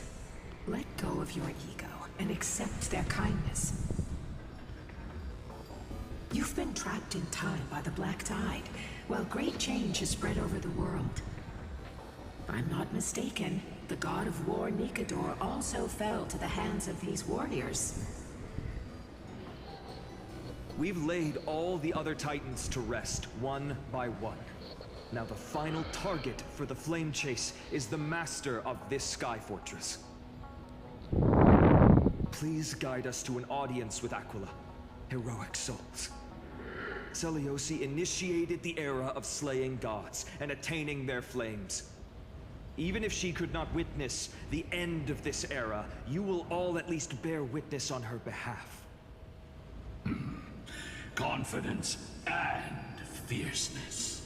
let go of your ego and accept their kindness. You've been trapped in time by the Black Tide, while great change has spread over the world. If I'm not mistaken, the god of war Nikador also fell to the hands of these warriors. We've laid all the other Titans to rest, one by one. Now the final target for the flame chase is the master of this sky fortress. Please guide us to an audience with Aquila, heroic souls. Seliosi initiated the era of slaying gods and attaining their flames. Even if she could not witness the end of this era, you will all at least bear witness on her behalf. Confidence and fierceness.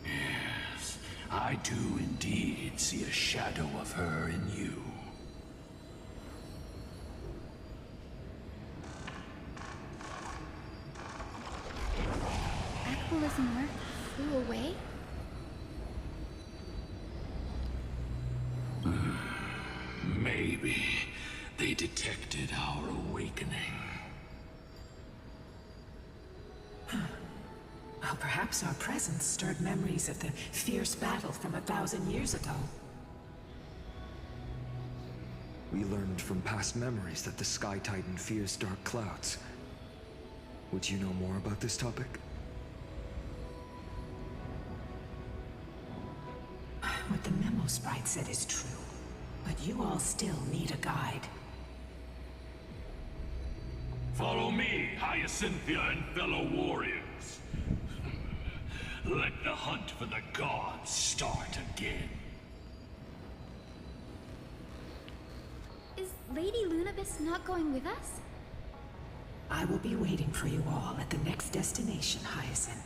Yes, I do indeed see a shadow of her in you. Aquila's mark flew away? Maybe they detected our awakening. Well, perhaps our presence stirred memories of the fierce battle from 1,000 years ago. We learned from past memories that the Sky Titan fears dark clouds. Would you know more about this topic? What the memo sprite said is true, but you all still need a guide. Follow me, Hyacinthia and fellow warriors. Let the hunt for the gods start again. Is Lady Lunabis not going with us? I will be waiting for you all at the next destination, Hyacinth.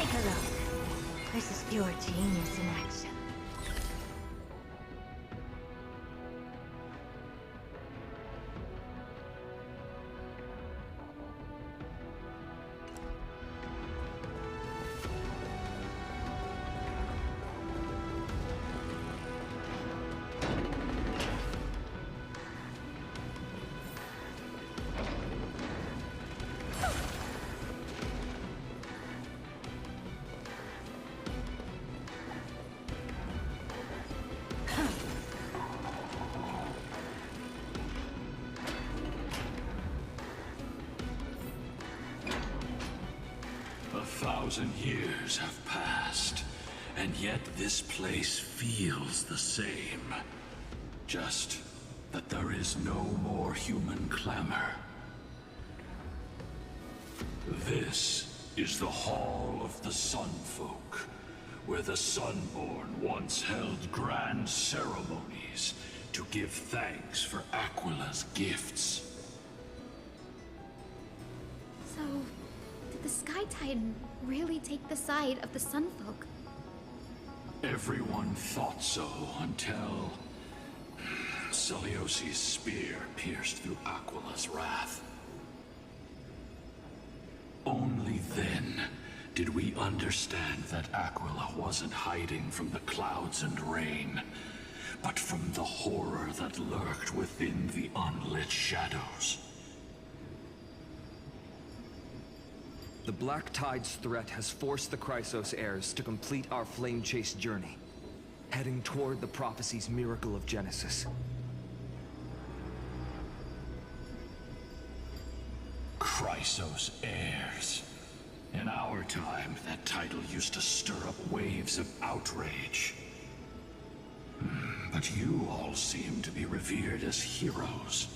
Take a look. This is pure genius in action. Years have passed, and yet this place feels the same. Just that there is no more human clamor. This is the Hall of the Sunfolk, where the Sunborn once held grand ceremonies to give thanks for Aquila's gifts. So, did the Sky Titan really take the side of the Sunfolk? Everyone thought so until Celiosi's spear pierced through Aquila's wrath. Only then did we understand that Aquila wasn't hiding from the clouds and rain, but from the horror that lurked within the unlit shadows. The Black Tide's threat has forced the Chrysos heirs to complete our flame chase journey, heading toward the prophecy's miracle of Genesis. Chrysos heirs. In our time, that title used to stir up waves of outrage. But you all seem to be revered as heroes.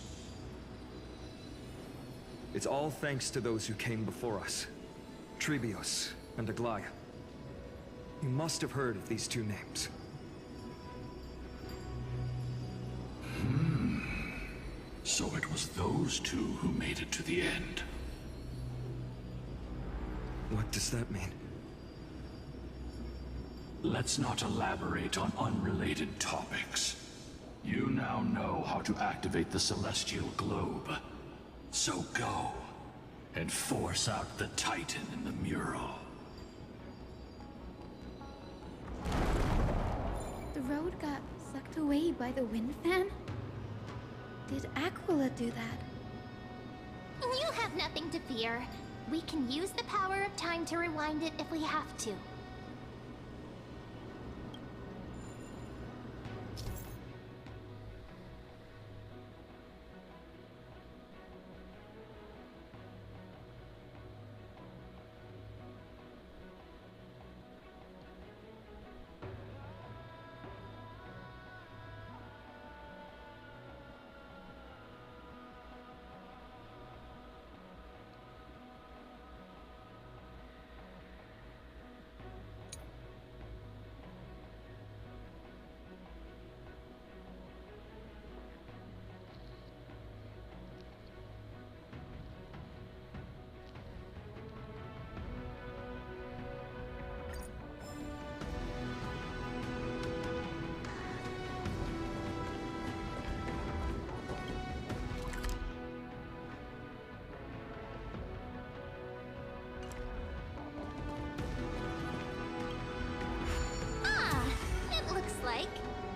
It's all thanks to those who came before us. Trebios and Aglaia. You must have heard of these two names. So it was those two who made it to the end. What does that mean? Let's not elaborate on unrelated topics. You now know how to activate the celestial globe. So go, and force out the Titan in the mural. The road got sucked away by the wind fan? Did Aquila do that? You have nothing to fear. We can use the power of time to rewind it if we have to.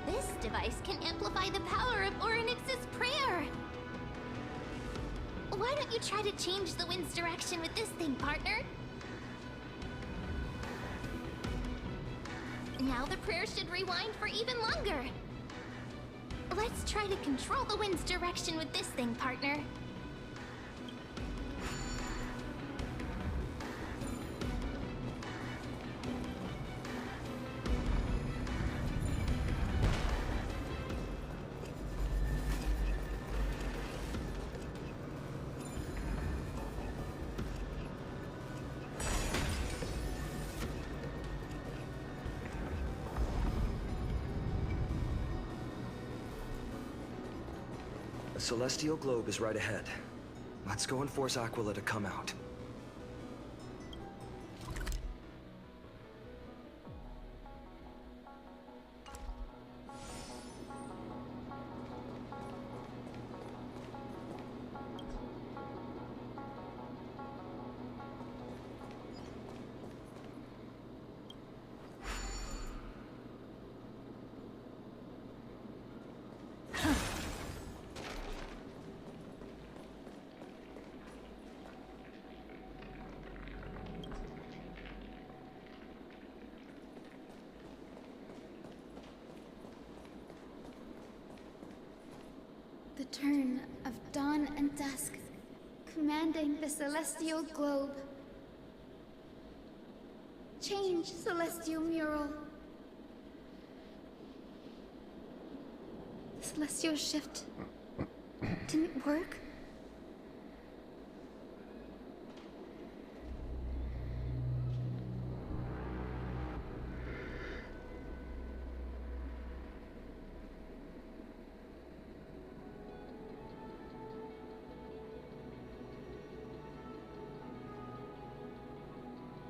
This device can amplify the power of Orynyx's prayer. Why don't you try to change the wind's direction with this thing, partner? Now the prayer should rewind for even longer. Let's try to control the wind's direction with this thing, partner. The celestial globe is right ahead. Let's go and force Aquila to come out. commanding the celestial globe. Change, celestial mural. The celestial shift didn't work?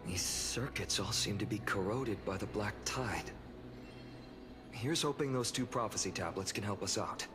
These circuits all seem to be corroded by the black tide. Here's hoping those 2 prophecy tablets can help us out.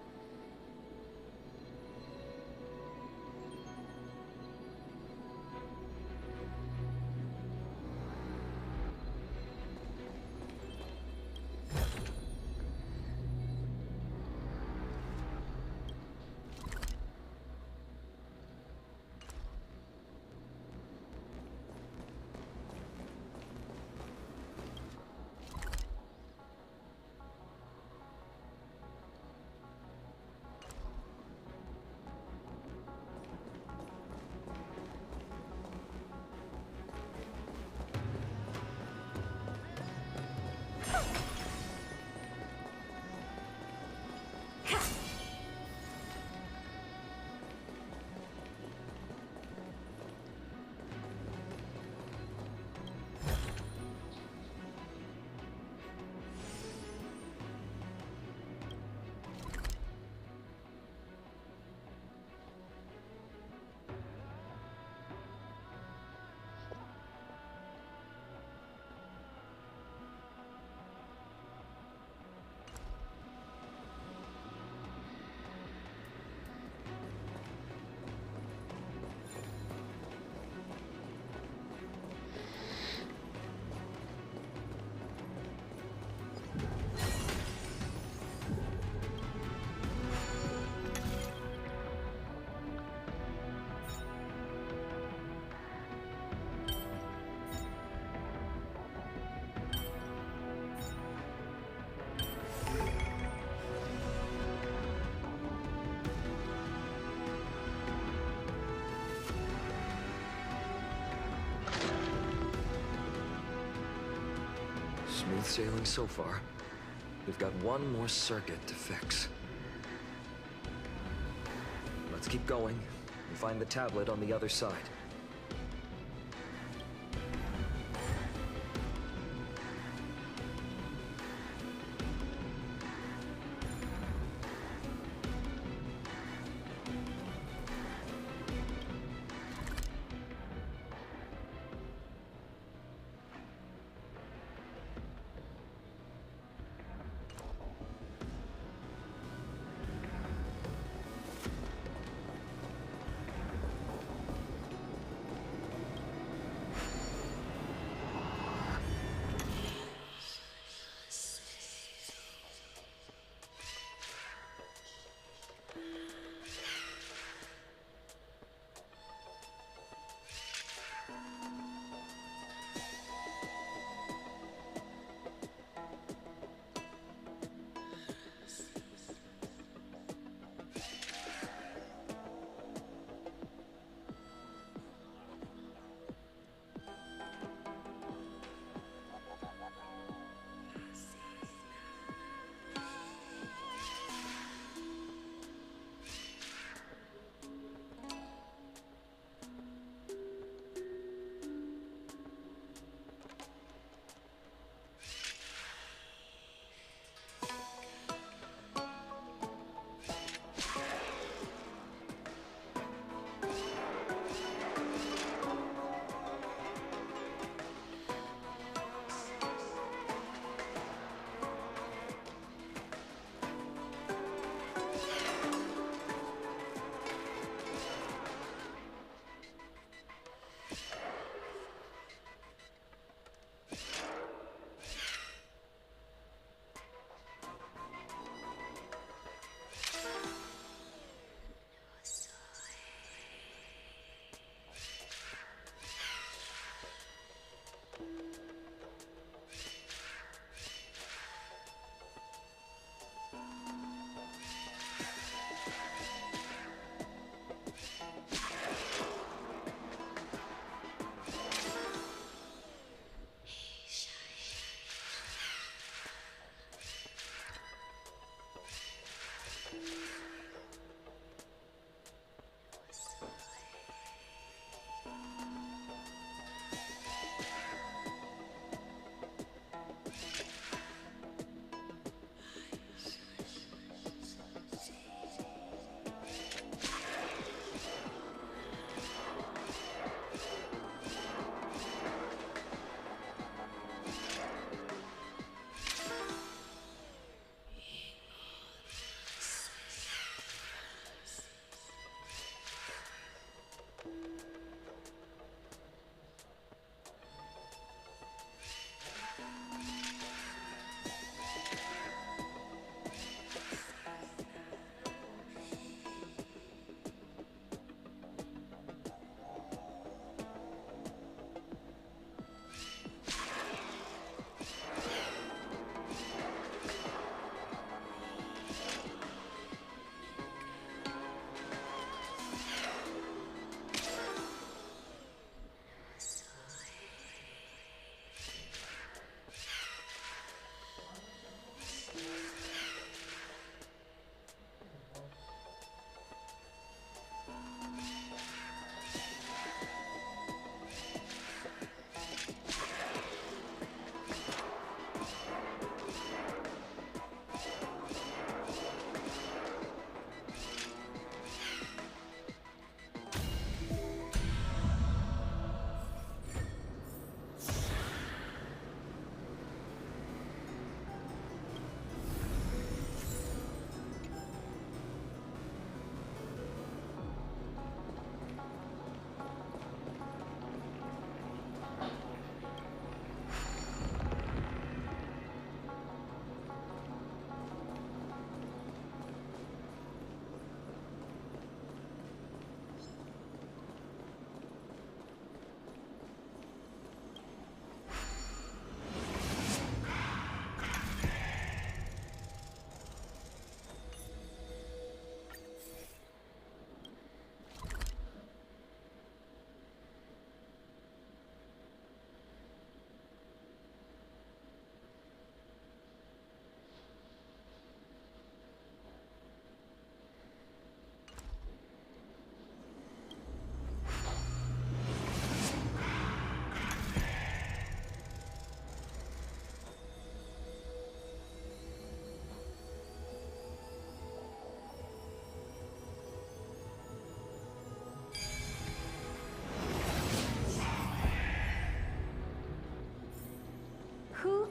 Smooth sailing so far. We've got one more circuit to fix. Let's keep going and find the tablet on the other side.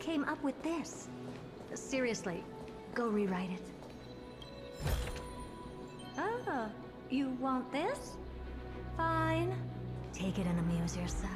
came up with this? Seriously, go rewrite it. Oh, you want this? Fine. Take it and amuse yourself.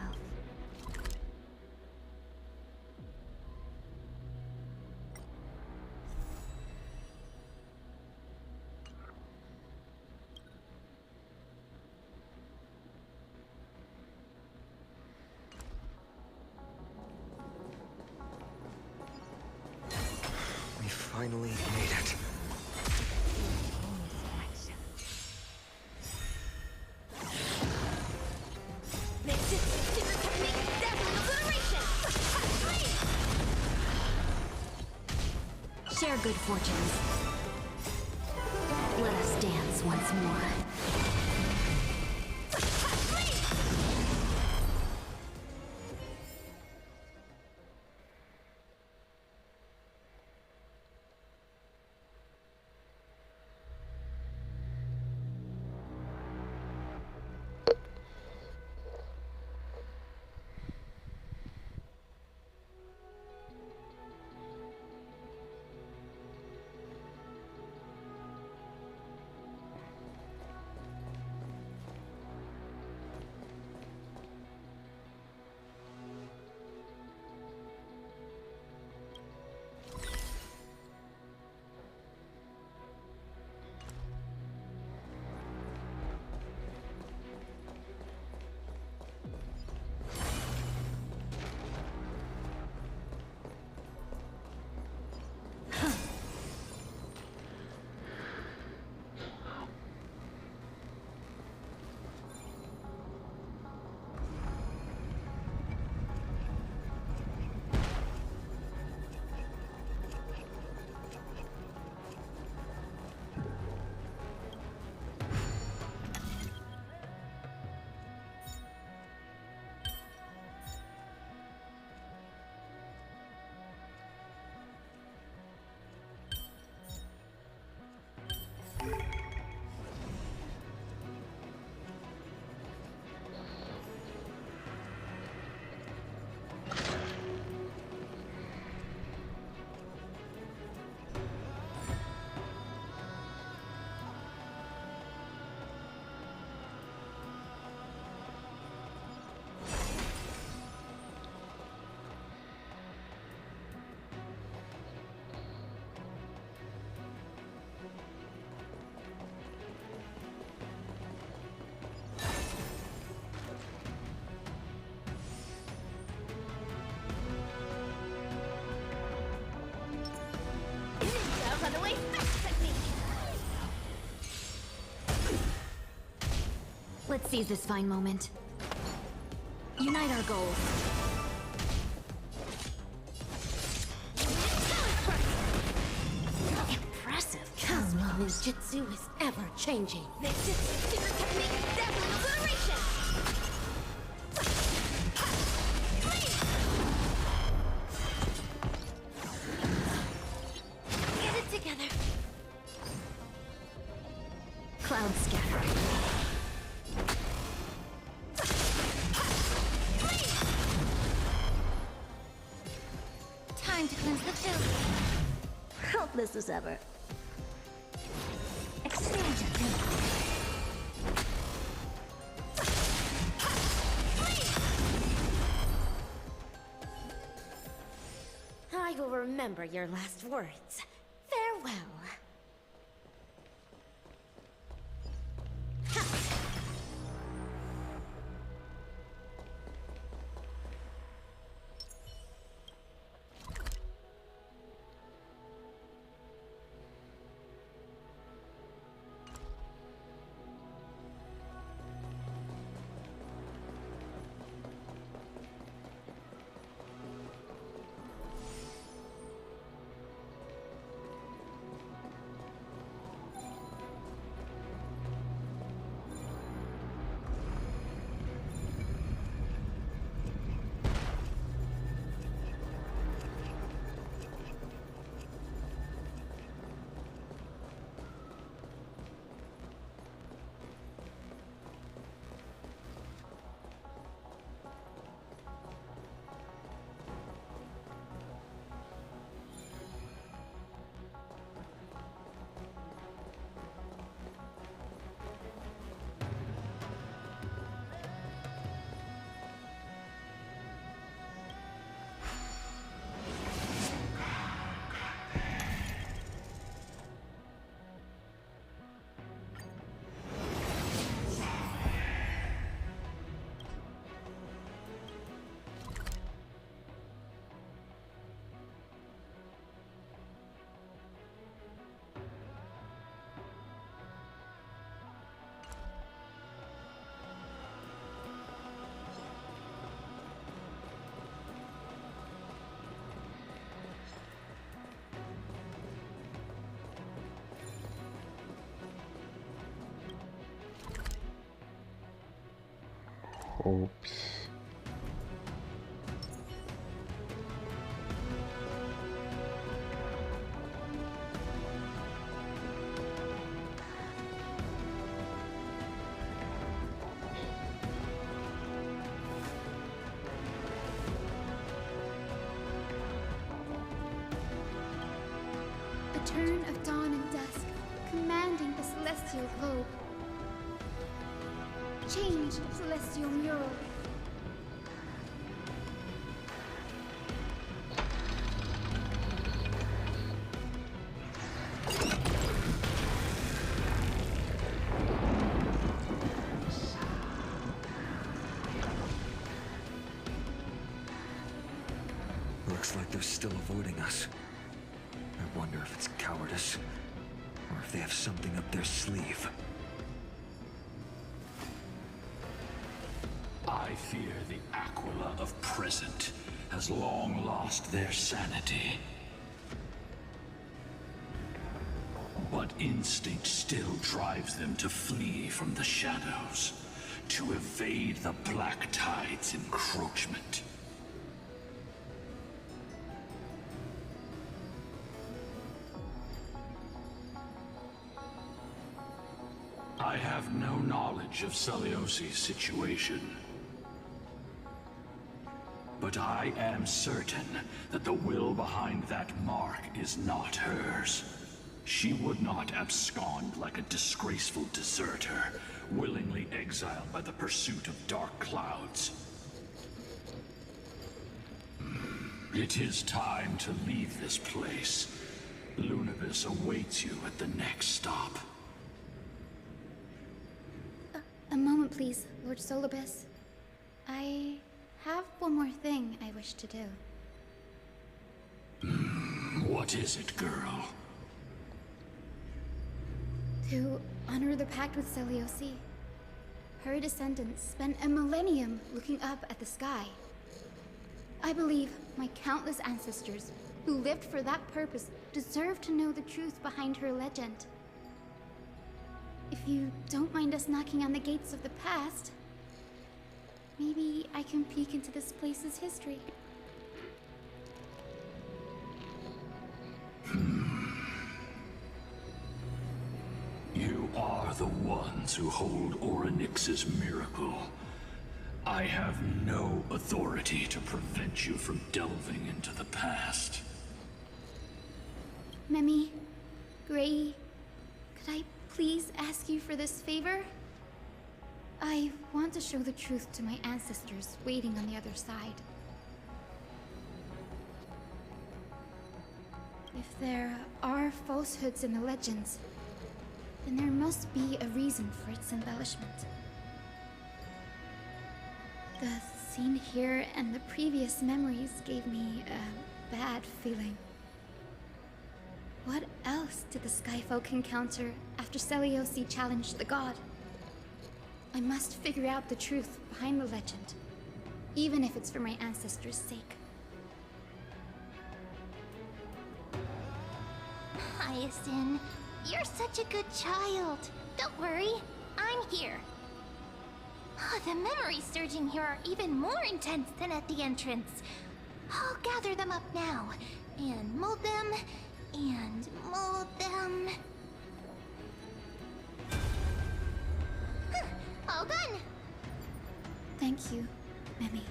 We finally made it. Share good fortunes. Let us dance once more. Let's seize this fine moment. Unite our goals. Impressive. Cosmic ninjutsu is ever changing. Ninjutsu secret technique, deadly obliteration! Get it together. Cloud scatter. Time to cleanse the field. Helpless as ever. Exchange of I will remember your last words. Farewell. Oops. The turn of dawn and dusk, commanding the celestial globe. Change, celestial mural. Looks like they're still avoiding us. I wonder if it's cowardice, or if they have something up their sleeve. I fear the Aquila of present has long lost their sanity. But instinct still drives them to flee from the shadows, to evade the Black Tide's encroachment. I have no knowledge of Seliosi's situation. But I am certain that the will behind that mark is not hers. She would not abscond like a disgraceful deserter, willingly exiled by the pursuit of dark clouds. It is time to leave this place. Lunavis awaits you at the next stop. A moment, please, Lord Solobus. I have one more thing I wish to do. What is it, girl? To honor the pact with Seliosi. Her descendants spent a millennium looking up at the sky. I believe my countless ancestors who lived for that purpose deserve to know the truth behind her legend. If you don't mind us knocking on the gates of the past, maybe I can peek into this place's history. You are the ones who hold Orynyx's miracle. I have no authority to prevent you from delving into the past. Memi, Gray, could I please ask you for this favor? I want to show the truth to my ancestors waiting on the other side. If there are falsehoods in the legends, then there must be a reason for its embellishment. The scene here and the previous memories gave me a bad feeling. What else did the Skyfolk encounter after Seliosi challenged the god? I must figure out the truth behind the legend, even if it's for my ancestors' sake. Hyacinth, you're such a good child. Don't worry, I'm here. The memories surging here are even more intense than at the entrance. I'll gather them up now, and mold them, and mold them. All done! Thank you, Memi.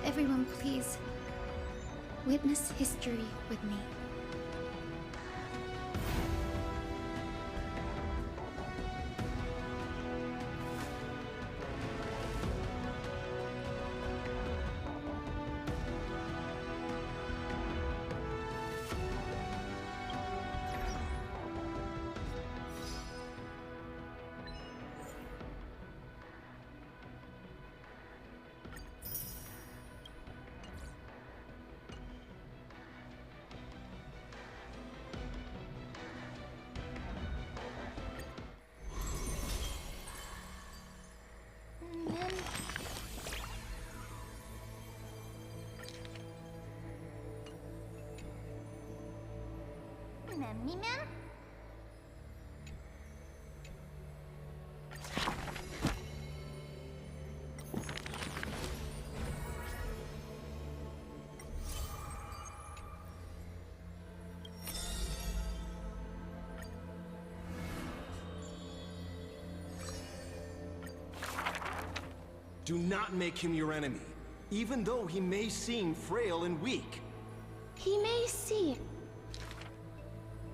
Everyone, please, witness history with me. Mem? Do not make him your enemy, even though he may seem frail and weak. He may seem...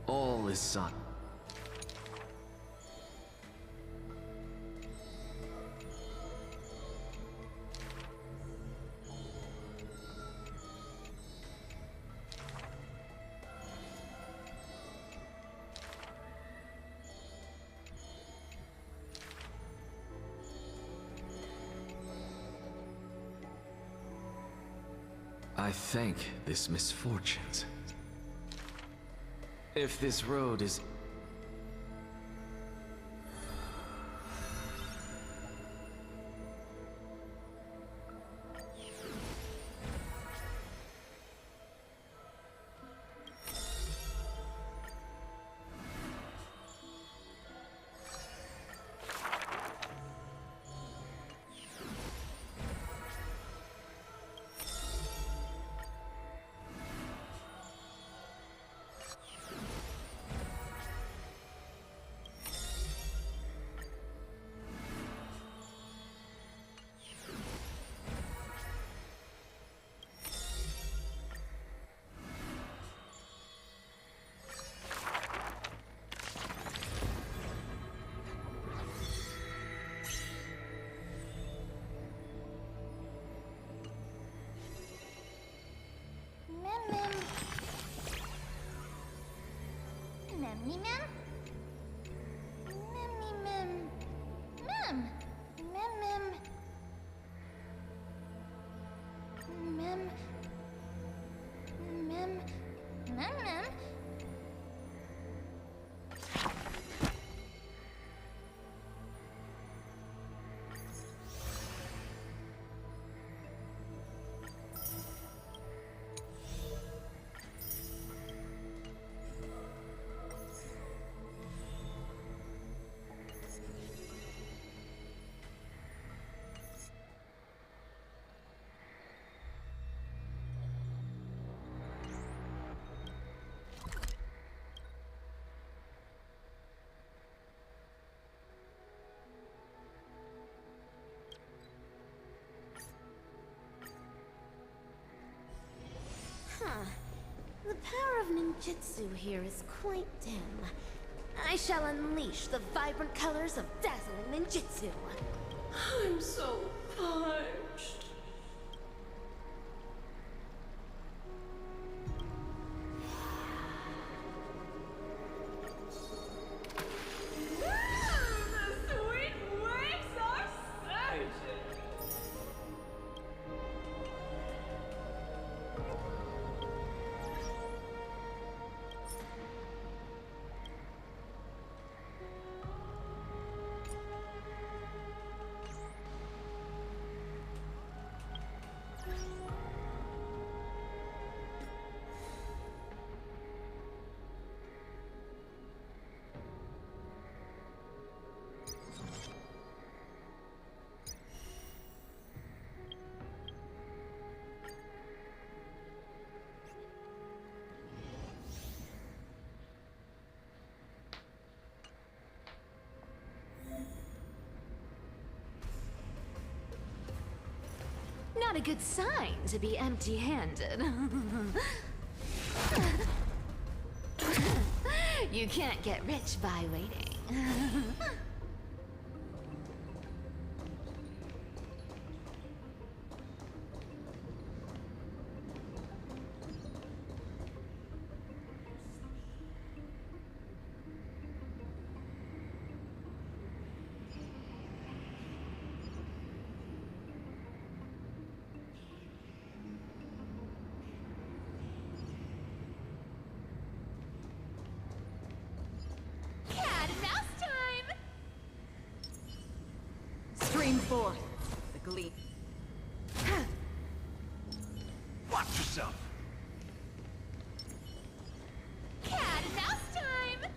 All is sun. I thank this misfortunes. If this road is... The power of ninjutsu here is quite dim. I shall unleash the vibrant colors of dazzling ninjutsu. I'm so parched. The sweet waves are surging. Not a good sign to be empty-handed. You can't get rich by waiting. Stream forth the gleam. Watch yourself. Cat and mouse time!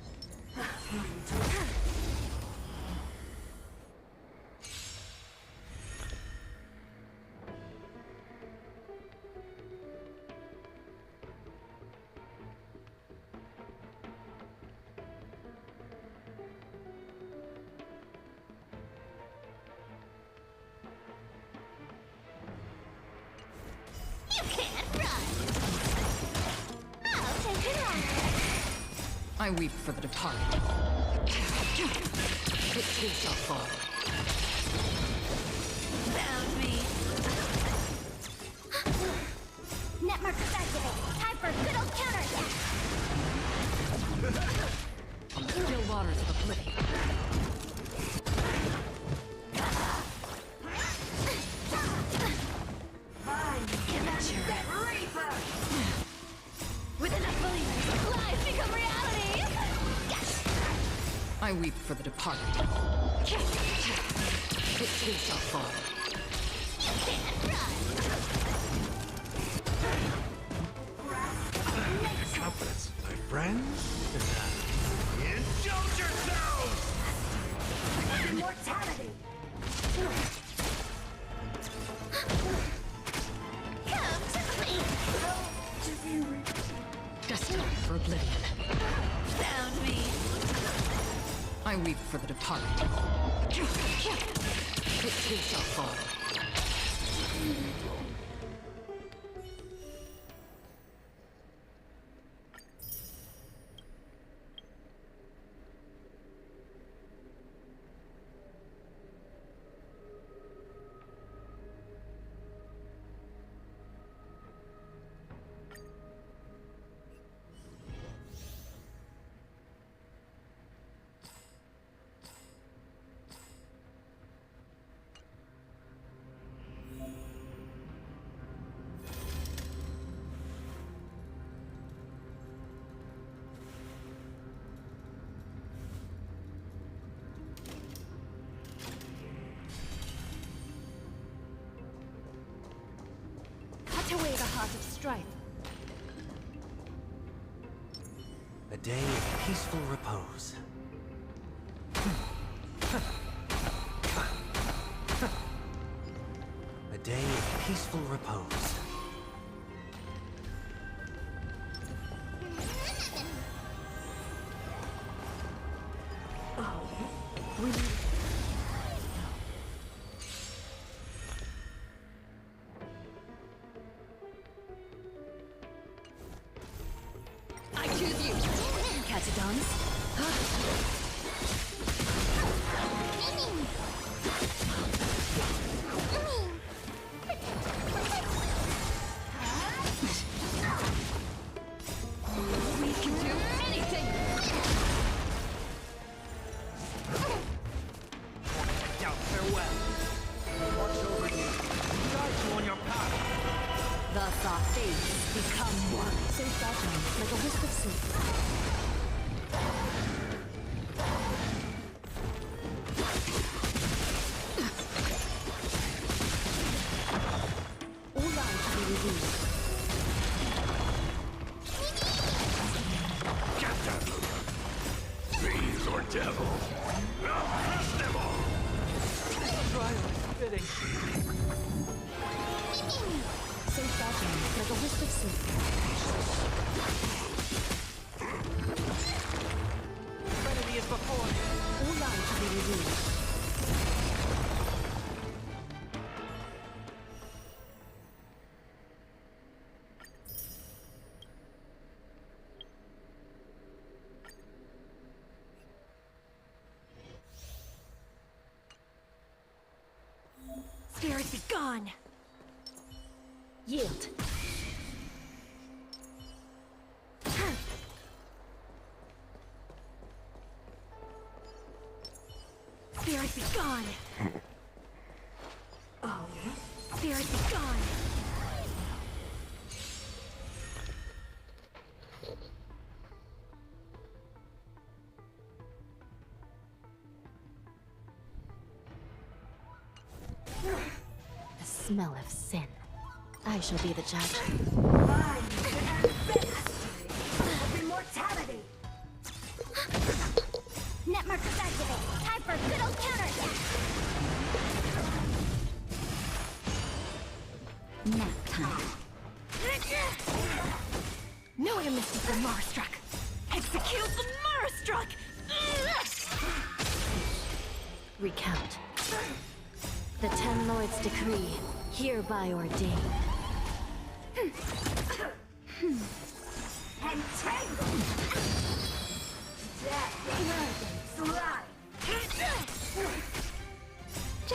You can't run! I'll take it on. I weep for the departed. It too shall fall. Found me. Net markers activate. Time for a good old counterattack. Still waters of oblivion. With enough believers, lies become reality! I weep for the departed. It too shall fall. You can't run! Confidence, my friends. Indulge yourselves! Immortality! Come to me! Destined for oblivion. Found me! I weep for the departed. It too shall fall. Away the heart of strife. A day of peaceful repose. A day of peaceful repose. Spirit be gone! Yield. Spirit be gone! Oh, spirit be gone! The smell of sin. I shall be the judge. Immortality! Net markers activate. Time for a good old counterattack. Nap time. No amnesty for Marstruck. Execute the Marstruck! Recount. The 10 Lords' decree, hereby ordained. Just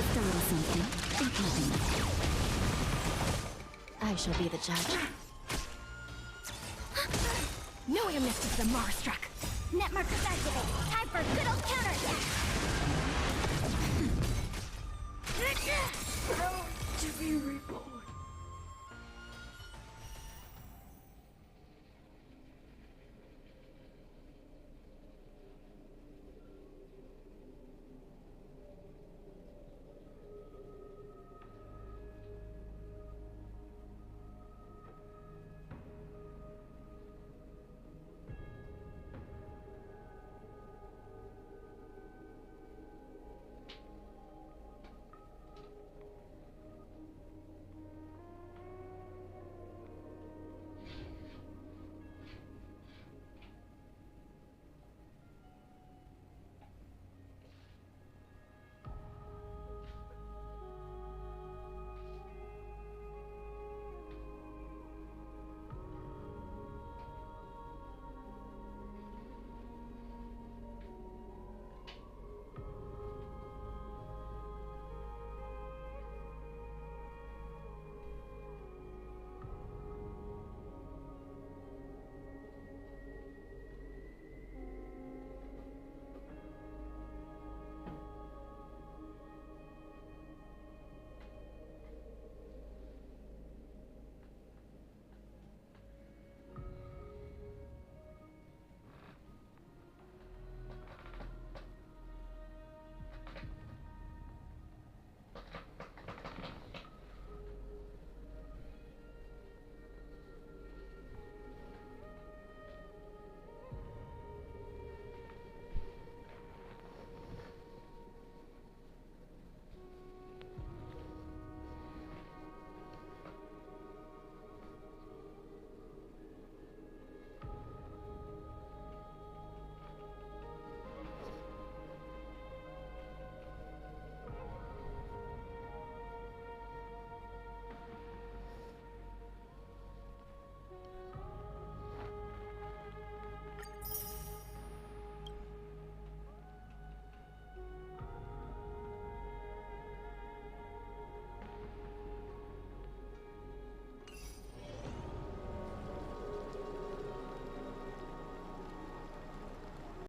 a little something. Think nothing of it. I shall be the judge. No amnesty for the Mara struck. Net markers activate. Time for good old counterattack.